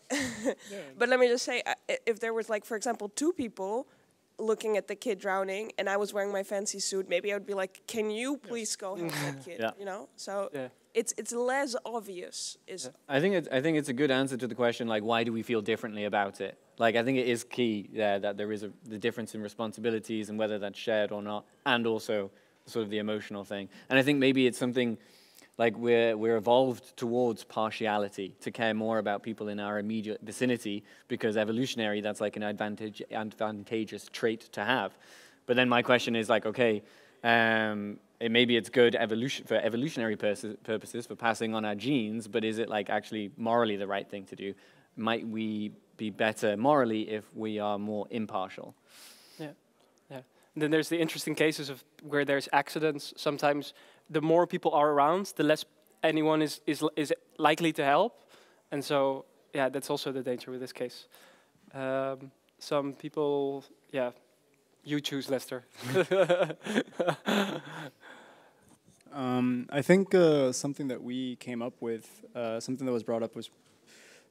Speaker 9: but let me just say, if there was, like, for example, 2 people looking at the kid drowning, and I was wearing my fancy suit, maybe I would be like, "Can you please go help that kid?" You know, so it's less obvious.
Speaker 4: I think it's a good answer to the question, like, why do we feel differently about it? Like, I think it is key that there is the difference in responsibilities and whether that's shared or not, and also sort of the emotional thing. And I think maybe it's something like we're evolved towards partiality, to care more about people in our immediate vicinity, because evolutionary, that's like an advantageous trait to have. But then my question is like, okay, maybe it's good for evolutionary purposes, for passing on our genes, but is it like actually morally the right thing to do? Might we be better morally if we are more impartial?
Speaker 1: Yeah. And then there's the interesting cases of where there's accidents. Sometimes the more people are around, the less anyone is likely to help. And so, yeah, that's also the danger with this case. Some people, you choose, Lester.
Speaker 5: I think something that we came up with, something that was brought up was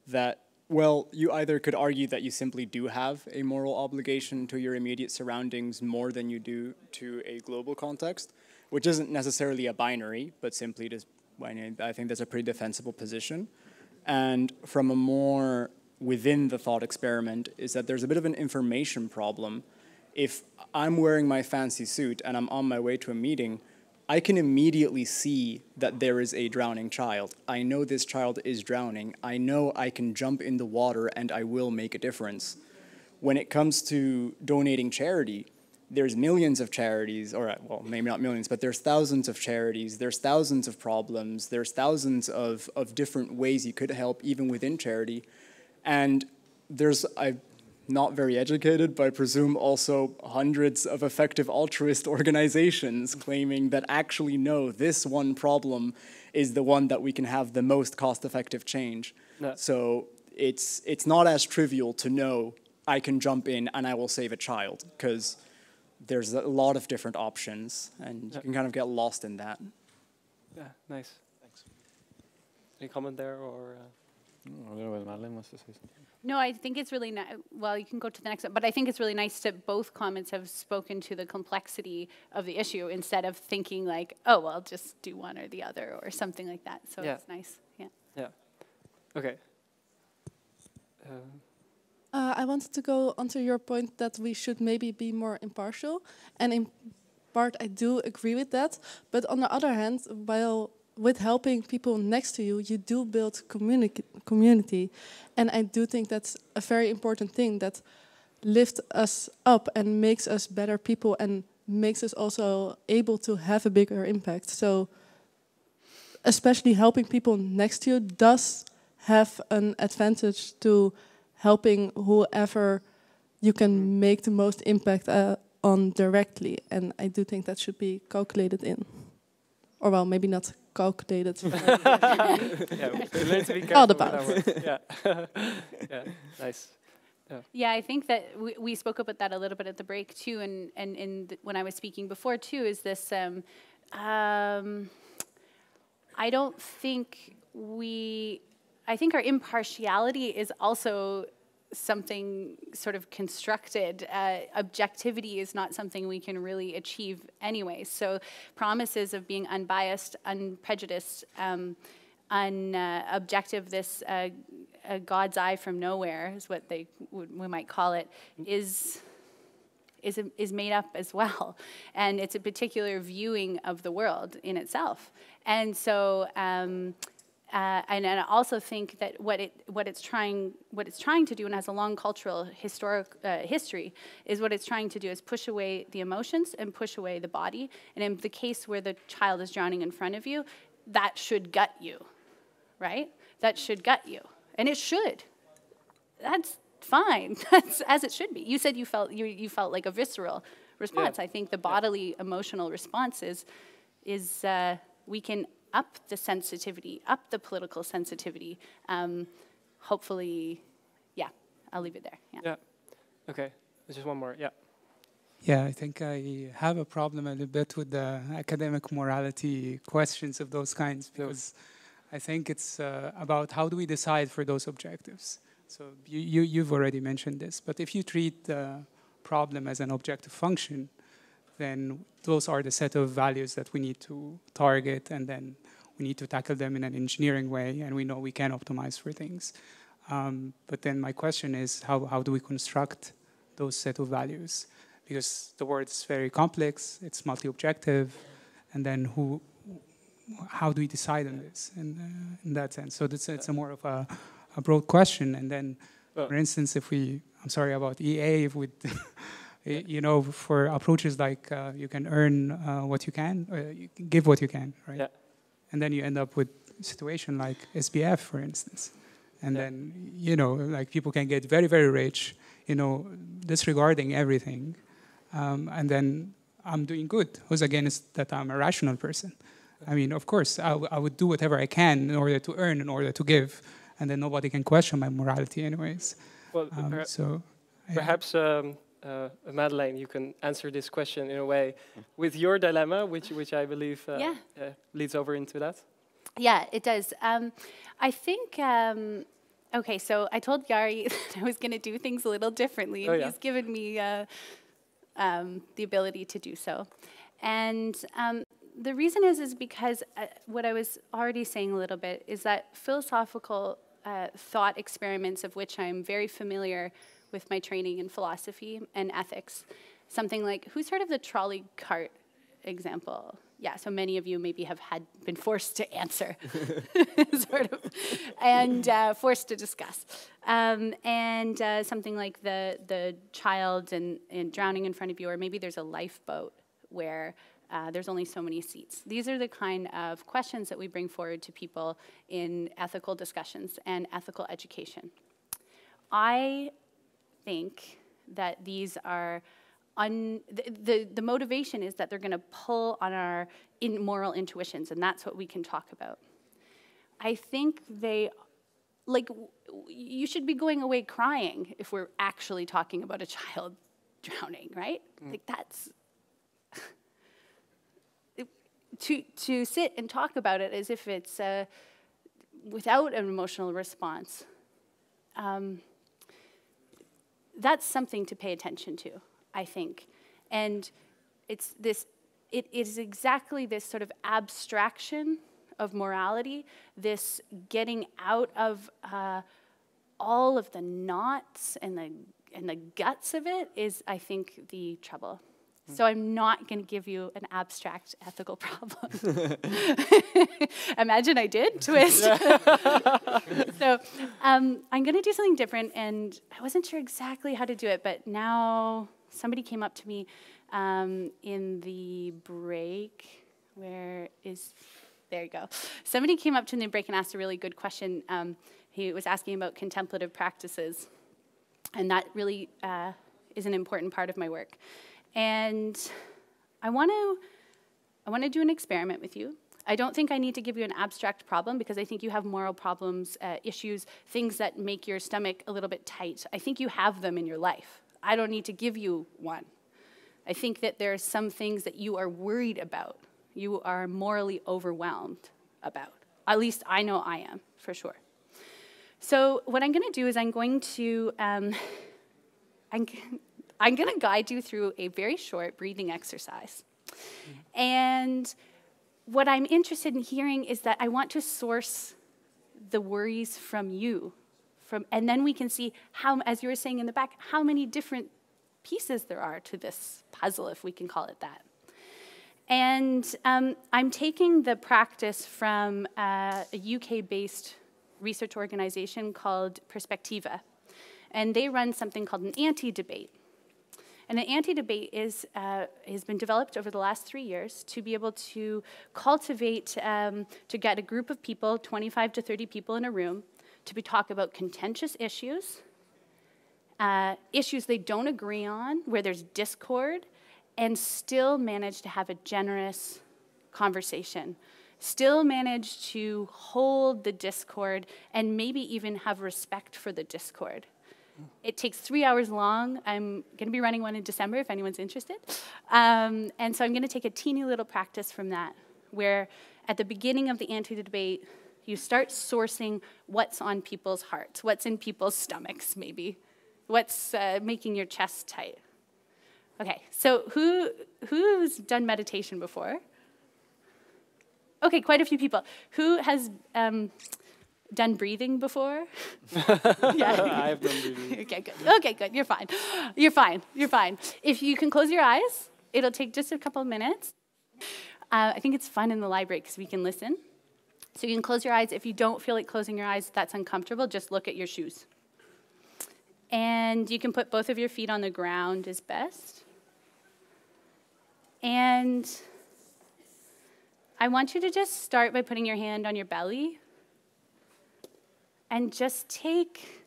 Speaker 5: that Well, you either could argue that you simply do have a moral obligation to your immediate surroundings more than you do to a global context, which isn't necessarily a binary, but simply just, I think that's a pretty defensible position. And from a more within the thought experiment is that there's a bit of an information problem. If I'm wearing my fancy suit and I'm on my way to a meeting, I can immediately see that there is a drowning child. I know this child is drowning. I know I can jump in the water and I will make a difference. When it comes to donating charity, there's millions of charities, or well, maybe not millions, but there's thousands of charities, there's thousands of problems, there's thousands of different ways you could help even within charity. And I'm not very educated, but I presume also hundreds of effective altruist organizations claiming that actually no, this one problem is the one that we can have the most cost-effective change. No. So it's not as trivial to know I can jump in and I will save a child, because there's a lot of different options, and you can kind of get lost in that.
Speaker 1: Yeah, nice. Thanks. Any comment there, or?
Speaker 4: I don't know whether Madelaine wants to say something.
Speaker 7: No, I think it's really nice. Well, you can go to the next one, but I think it's really nice that both comments have spoken to the complexity of the issue instead of thinking like, oh, well, just do one or the other or something like that. So it's nice. Yeah.
Speaker 1: Yeah. Okay.
Speaker 3: I wanted to go onto your point that we should maybe be more impartial, and in part I do agree with that. But on the other hand, while with helping people next to you, you do build community. And I do think that's a very important thing that lifts us up and makes us better people and makes us also able to have a bigger impact. So especially helping people next to you does have an advantage to helping whoever you can make the most impact on directly. And I do think that should be calculated in. Or well, maybe not calculated.
Speaker 1: Learn to be careful.
Speaker 3: All about.
Speaker 1: Yeah. Yeah, nice.
Speaker 7: Yeah, I think that we spoke about that a little bit at the break too, and when I was speaking before too, is this, I don't think I think our impartiality is also something sort of constructed. Objectivity is not something we can really achieve anyway. So promises of being unbiased, unprejudiced, unobjective, this a God's eye from nowhere is what we might call it, is made up as well. And it's a particular viewing of the world in itself. And so and I also think that what it's trying to do, and has a long cultural history, is what it's trying to do is push away the emotions and push away the body. And in the case where the child is drowning in front of you, that should gut you, right? That should gut you, and it should. That's fine. That's as it should be. You said you felt like a visceral response. Yeah. I think the bodily emotional response is we can up the sensitivity, up the political sensitivity. Hopefully, yeah, I'll leave it there. Yeah.
Speaker 1: Okay, there's just one more, yeah.
Speaker 10: Yeah, I think I have a problem a little bit with the academic morality questions of those kinds, because I think it's about how do we decide for those objectives. So you've already mentioned this, but if you treat the problem as an objective function, then those are the set of values that we need to target, and then we need to tackle them in an engineering way, and we know we can optimize for things. But then my question is, how do we construct those set of values? Because the word is very complex, it's multi-objective, and then how do we decide on this in that sense? So it's a more of a broad question, and then, for instance, I'm sorry about EA, if we you know, for approaches like you can earn what you can, or you can give what you can, right? Yeah. And then you end up with a situation like SBF, for instance. And then, you know, like people can get very, very rich, you know, disregarding everything. And then I'm doing good. Who's against that I'm a rational person? I mean, of course, I would do whatever I can in order to earn, in order to give, and then nobody can question my morality anyways.
Speaker 1: Well, perhaps Madelaine, you can answer this question in a way with your dilemma, which I believe leads over into that.
Speaker 7: Yeah, it does. I think Okay, so I told Yari that I was going to do things a little differently.
Speaker 1: Oh, yeah.
Speaker 7: He's given me the ability to do so. And the reason is because what I was already saying a little bit is that philosophical thought experiments, of which I'm very familiar with my training in philosophy and ethics, something like, who's heard of the trolley cart example? Yeah, so many of you maybe have been forced to answer, sort of, and forced to discuss. And something like the child and drowning in front of you, or maybe there's a lifeboat where there's only so many seats. These are the kind of questions that we bring forward to people in ethical discussions and ethical education. I think that these are the motivation is that they're going to pull on our moral intuitions, and that's what we can talk about. I think you should be going away crying if we're actually talking about a child drowning, right? Like that's to sit and talk about it as if it's without an emotional response. That's something to pay attention to, I think. And it is exactly this sort of abstraction of morality, this getting out of all of the knots and the guts of it is, I think, the trouble. So I'm not going to give you an abstract ethical problem. Imagine I did, twist. So I'm going to do something different, and I wasn't sure exactly how to do it, but now somebody came up to me in the break. There you go. Somebody came up to me in the break and asked a really good question. He was asking about contemplative practices, and that really is an important part of my work. And I want to do an experiment with you. I don't think I need to give you an abstract problem because I think you have moral problems, issues, things that make your stomach a little bit tight. I think you have them in your life. I don't need to give you one. I think that there are some things that you are worried about, you are morally overwhelmed about. At least I know I am, for sure. So what I'm going to do is I'm going to guide you through a very short breathing exercise. And what I'm interested in hearing is that I want to source the worries from you. And then we can see how, as you were saying in the back, how many different pieces there are to this puzzle, if we can call it that. And I'm taking the practice from a UK-based research organization called Perspectiva. And they run something called an anti-debate. And an anti-debate has been developed over the last 3 years to be able to cultivate, to get a group of people, 25 to 30 people in a room, to talk about contentious issues, issues they don't agree on, where there's discord, and still manage to have a generous conversation, still manage to hold the discord, and maybe even have respect for the discord. It takes 3 hours long. I'm going to be running one in December if anyone's interested. And so I'm going to take a teeny little practice from that, where at the beginning of the anti-debate, you start sourcing what's on people's hearts, what's in people's stomachs, maybe, what's making your chest tight. Okay, so who's done meditation before? Okay, quite a few people. Who has done breathing before? Yeah.
Speaker 1: I have done breathing.
Speaker 7: Okay, good. Okay, good. You're fine. You're fine. You're fine. If you can close your eyes, it'll take just a couple of minutes. I think it's fun in the library because we can listen. So you can close your eyes. If you don't feel like closing your eyes, that's uncomfortable, just look at your shoes. And you can put both of your feet on the ground as best. And I want you to just start by putting your hand on your belly and just take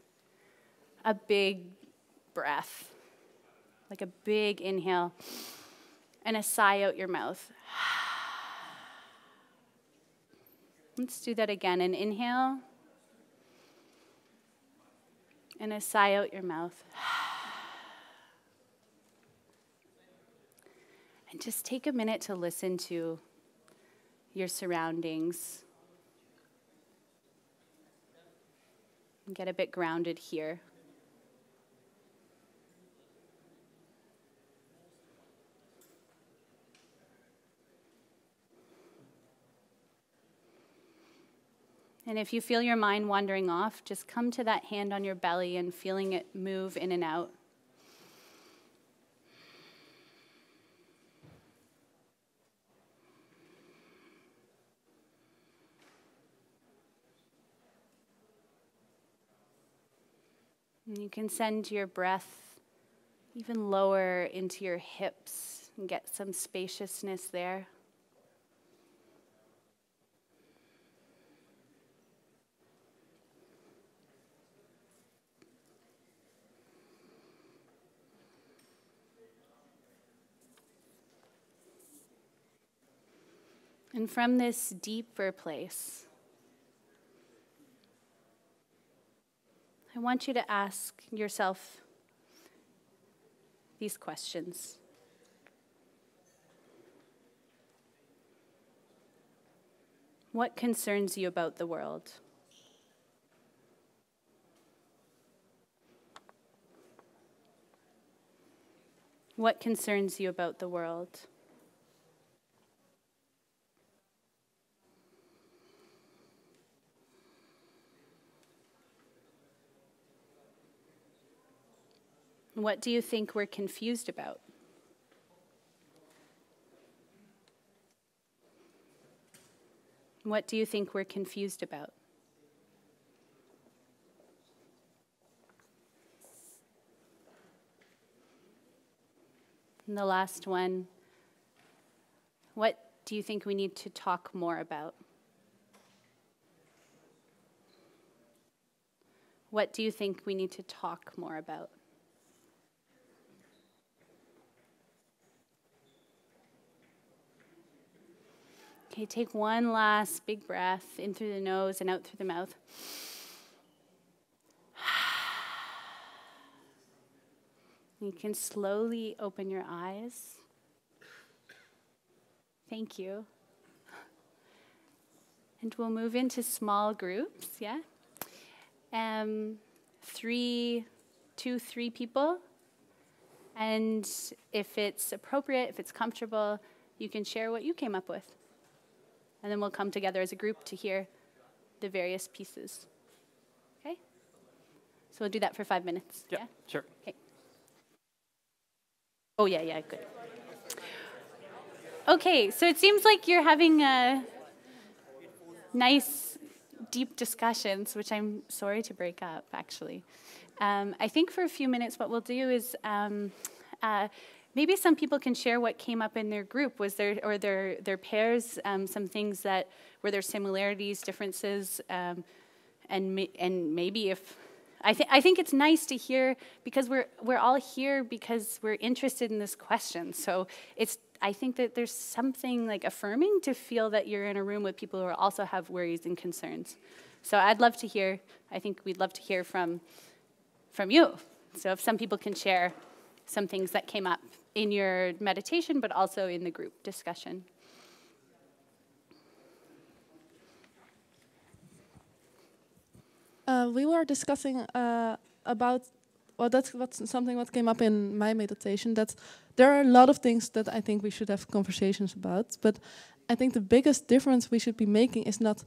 Speaker 7: a big breath, like a big inhale, and a sigh out your mouth. Let's do that again. An inhale, and a sigh out your mouth. And just take a minute to listen to your surroundings. Get a bit grounded here. And if you feel your mind wandering off, just come to that hand on your belly and feeling it move in and out. And you can send your breath even lower into your hips and get some spaciousness there. And from this deeper place, I want you to ask yourself these questions. What concerns you about the world? What concerns you about the world? What do you think we're confused about? What do you think we're confused about? And the last one, what do you think we need to talk more about? What do you think we need to talk more about? Okay, take one last big breath in through the nose and out through the mouth. You can slowly open your eyes. Thank you. And we'll move into small groups, yeah? 3 people. And if it's appropriate, if it's comfortable, you can share what you came up with. And then we'll come together as a group to hear the various pieces. Okay? So we'll do that for 5 minutes.
Speaker 1: Yeah, sure.
Speaker 7: Okay. Oh, yeah, good. Okay, so it seems like you're having nice, deep discussions, which I'm sorry to break up, actually. I think for a few minutes what we'll do is maybe some people can share what came up in their group. Was there, or their pairs, some things that were there similarities, differences, and maybe if I think it's nice to hear, because we're all here because we're interested in this question. So I think that there's something like affirming to feel that you're in a room with people who also have worries and concerns. So I'd love to hear. I think we'd love to hear from you. So if some people can share some things that came up in your meditation, but also in the group discussion.
Speaker 3: We were discussing about, well, that's something what came up in my meditation, that there are a lot of things that I think we should have conversations about, but I think the biggest difference we should be making is not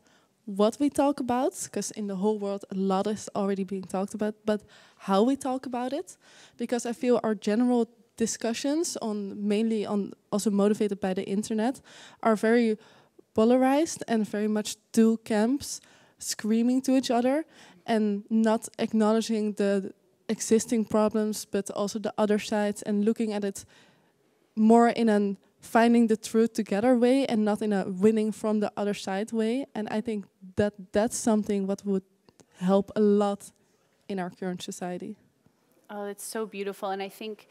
Speaker 3: what we talk about, because in the whole world a lot is already being talked about, but how we talk about it. Because I feel our general discussions, mainly also motivated by the internet, are very polarized and very much two camps screaming to each other and not acknowledging the existing problems, but also the other sides, and looking at it more in a finding the truth together way and not in a winning from the other side way. And I think that that's something what would help a lot in our current society.
Speaker 7: Oh, it's so beautiful. And I think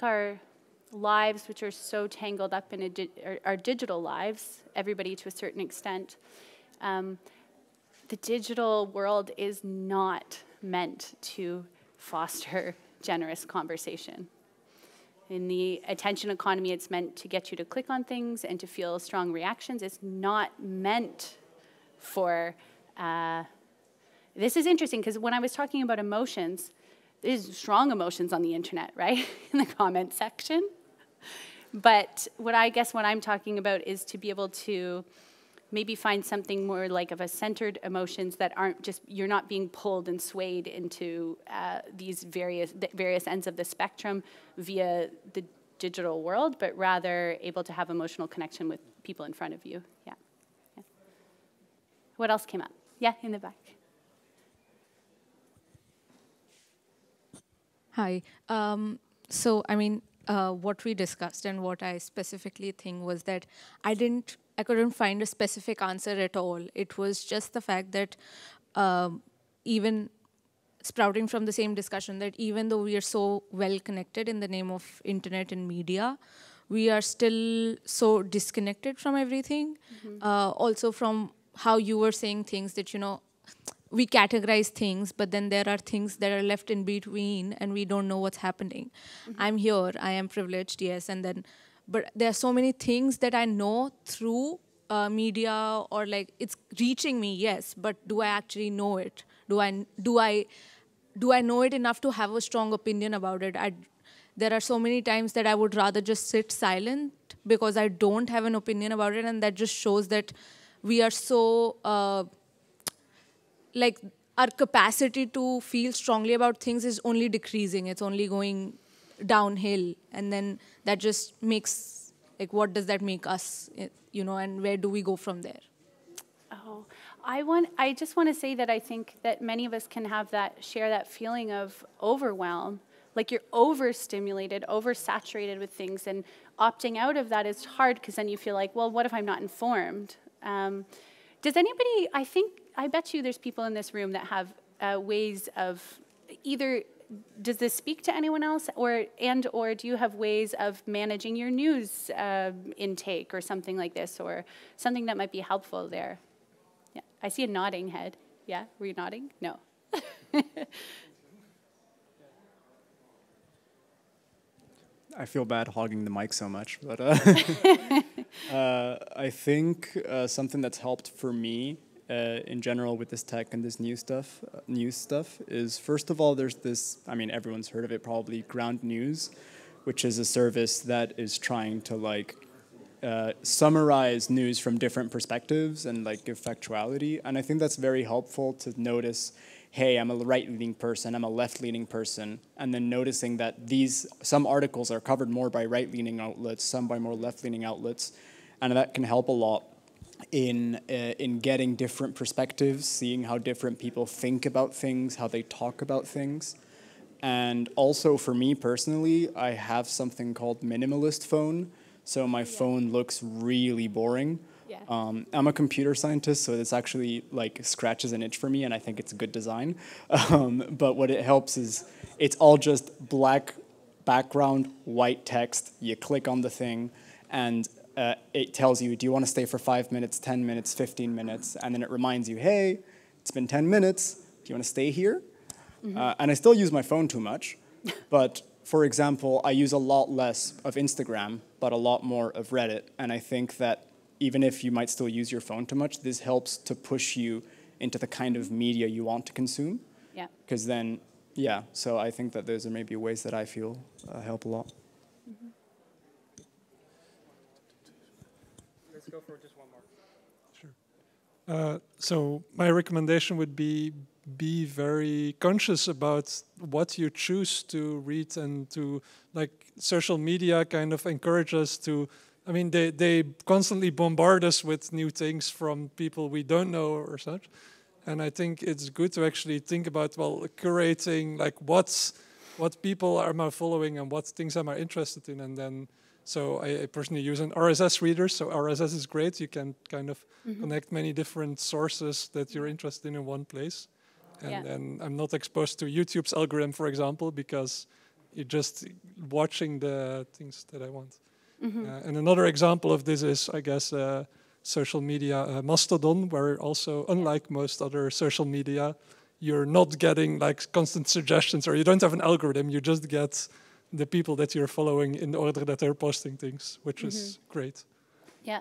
Speaker 7: our lives, which are so tangled up in our digital lives, everybody to a certain extent, the digital world is not meant to foster generous conversation. In the attention economy, it's meant to get you to click on things and to feel strong reactions. It's not meant for this is interesting because when I was talking about emotions, there's strong emotions on the internet, right? In the comment section. But what I'm talking about is to be able to maybe find something more like of a centered emotions that aren't just, you're not being pulled and swayed into these various ends of the spectrum via the digital world, but rather able to have emotional connection with people in front of you. Yeah. Yeah. What else came up? Yeah, in the back.
Speaker 11: Hi. What we discussed and what I specifically think was that I couldn't find a specific answer at all. It was just the fact that even sprouting from the same discussion, that even though we are so well connected in the name of internet and media, we are still so disconnected from everything. Also from how you were saying things that, we categorize things, but then there are things that are left in between and we don't know what's happening. I'm here, I am privileged, yes, but there are so many things that I know through media, or like it's reaching me, yes, but do I actually know it? Do I know it enough to have a strong opinion about it? There are so many times that I would rather just sit silent because I don't have an opinion about it, and that just shows that we are so our capacity to feel strongly about things is only decreasing. It's only going downhill. And then that just makes, what does that make us, and where do we go from there?
Speaker 7: Oh, I just want to say that I think that many of us can share that feeling of overwhelm. Like you're overstimulated, oversaturated with things, and opting out of that is hard because then you feel like, well, what if I'm not informed? Does anybody, I bet you there's people in this room that have ways of either, does this speak to anyone else, or do you have ways of managing your news intake or something like this, or something that might be helpful there? Yeah, I see a nodding head. Yeah, were you nodding? No.
Speaker 5: I feel bad hogging the mic so much, but I think something that's helped for me in general with this tech and this news stuff is, first of all, there's this, everyone's heard of it probably, Ground News, which is a service that is trying to summarize news from different perspectives and give factuality. And I think that's very helpful to notice, hey, I'm a right-leaning person, I'm a left-leaning person, and then noticing that some articles are covered more by right-leaning outlets, some by more left-leaning outlets, and that can help a lot in getting different perspectives, seeing how different people think about things, how they talk about things. And also for me personally, I have something called minimalist phone, so my phone looks really boring.
Speaker 7: Yeah.
Speaker 5: I'm a computer scientist, so this actually scratches an itch for me, and I think it's a good design. But what it helps is it's all just black background, white text. You click on the thing, and it tells you, do you want to stay for 5 minutes, 10 minutes, 15 minutes? And then it reminds you, hey, it's been 10 minutes. Do you want to stay here? And I still use my phone too much. But for example, I use a lot less of Instagram, but a lot more of Reddit. And I think that even if you might still use your phone too much, this helps to push you into the kind of media you want to consume.
Speaker 7: Yeah.
Speaker 5: Because then, yeah, so I think that those are maybe ways that I feel help a lot.
Speaker 1: Let's go for just one more.
Speaker 8: Sure. So my recommendation would be very conscious about what you choose to read, and to social media kind of encourage us to, they constantly bombard us with new things from people we don't know or such. And I think it's good to actually think about, curating what people am I following and what things am I interested in. And then, so I personally use an RSS reader. So RSS is great. You can kind of connect many different sources that you're interested in one place. And then I'm not exposed to YouTube's algorithm, for example, because you're just watching the things that I want. And another example of this is, I guess, social media, Mastodon, where also, unlike most other social media, you're not getting constant suggestions, or you don't have an algorithm. You just get the people that you're following in the order that they're posting things, which is great.
Speaker 7: Yeah.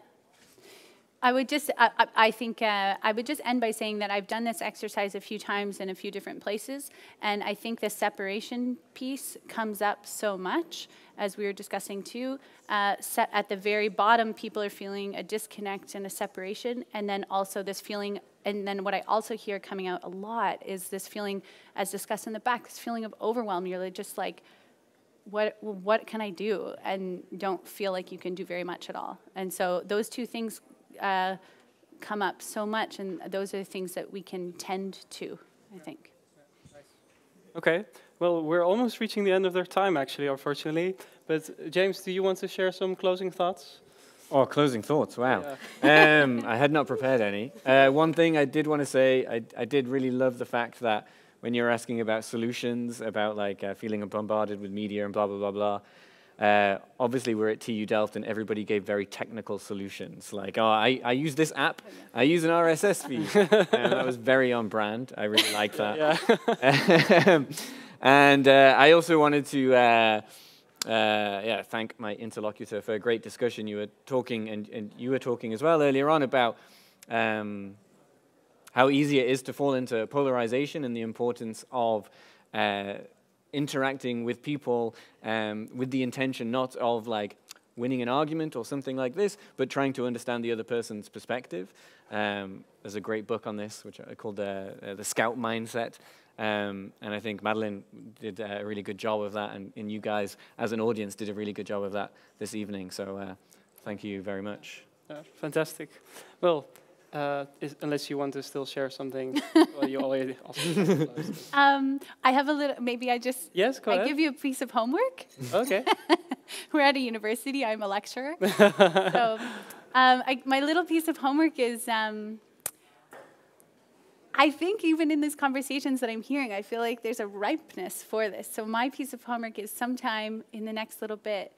Speaker 7: I would just, I think I would just end by saying that I've done this exercise a few times in a few different places, and I think the separation piece comes up so much, as we were discussing too. Set at the very bottom, people are feeling a disconnect and a separation, and then also this feeling, and then what I also hear coming out a lot is this feeling, as discussed in the back, this feeling of overwhelm. You're just like, what can I do? And don't feel like you can do very much at all. And so those two things come up so much, and those are the things that we can tend to, I think.
Speaker 1: Okay, well, we're almost reaching the end of their time, actually, unfortunately. But James, do you want to share some closing thoughts?
Speaker 4: Oh, closing thoughts, wow.
Speaker 1: Yeah.
Speaker 4: I had not prepared any. One thing I did want to say, I did really love the fact that when you're asking about solutions, about like feeling bombarded with media and blah, blah, blah, blah, obviously, we're at TU Delft, and everybody gave very technical solutions. Like, oh, I use this app, I use an RSS feed. And that was very on brand. I really liked that. Yeah. And I also wanted to thank my interlocutor for a great discussion. You were talking, and you were talking as well earlier on about how easy it is to fall into polarization and the importance of interacting with people with the intention not of like winning an argument or something like this, but trying to understand the other person's perspective. There's a great book on this, which I called the Scout Mindset. And I think Madelaine did a really good job of that, and you guys, as an audience, did a really good job of that this evening. So thank you very much.
Speaker 1: Fantastic. Well, unless you want to still share something, well, you already also
Speaker 7: I have a little, maybe I just,
Speaker 1: yes, go ahead.
Speaker 7: I give you a piece of homework.
Speaker 1: Okay.
Speaker 7: We're at a university, I'm a lecturer. So my little piece of homework is, I think even in these conversations that I'm hearing, I feel like there's a ripeness for this. So my piece of homework is sometime in the next little bit,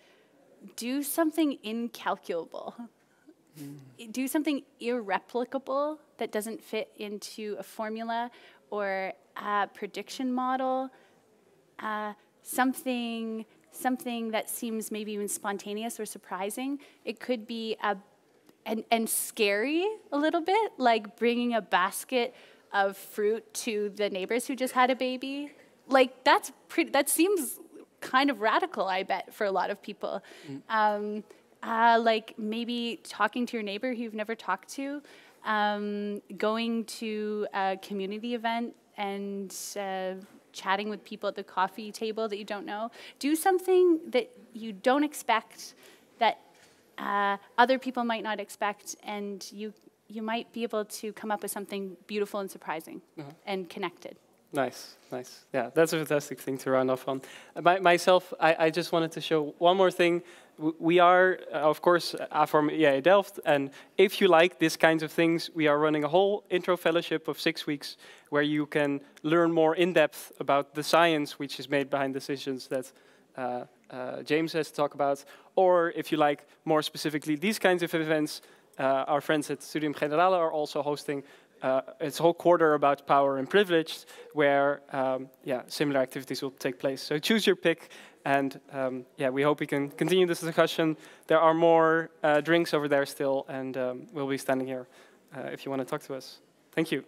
Speaker 7: do something incalculable. Do something irreplicable that doesn't fit into a formula or a prediction model, something that seems maybe even spontaneous or surprising. It could be and scary a little bit, like bringing a basket of fruit to the neighbors who just had a baby. Like that seems kind of radical, I bet, for a lot of people. Like maybe talking to your neighbor who you've never talked to, going to a community event and chatting with people at the coffee table that you don't know. Do something that you don't expect, that other people might not expect, and you might be able to come up with something beautiful and surprising and connected.
Speaker 1: Nice, nice. Yeah, that's a fantastic thing to round off on. Myself, I just wanted to show one more thing. We are, of course, from EA Delft, and if you like these kinds of things, we are running a whole intro fellowship of 6 weeks where you can learn more in depth about the science which is made behind decisions that James has to talk about. Or if you like more specifically these kinds of events, our friends at Studium Generale are also hosting it's a whole quarter about power and privilege, where similar activities will take place. So choose your pick, and we hope we can continue this discussion. There are more drinks over there still, and we'll be standing here if you want to talk to us. Thank you.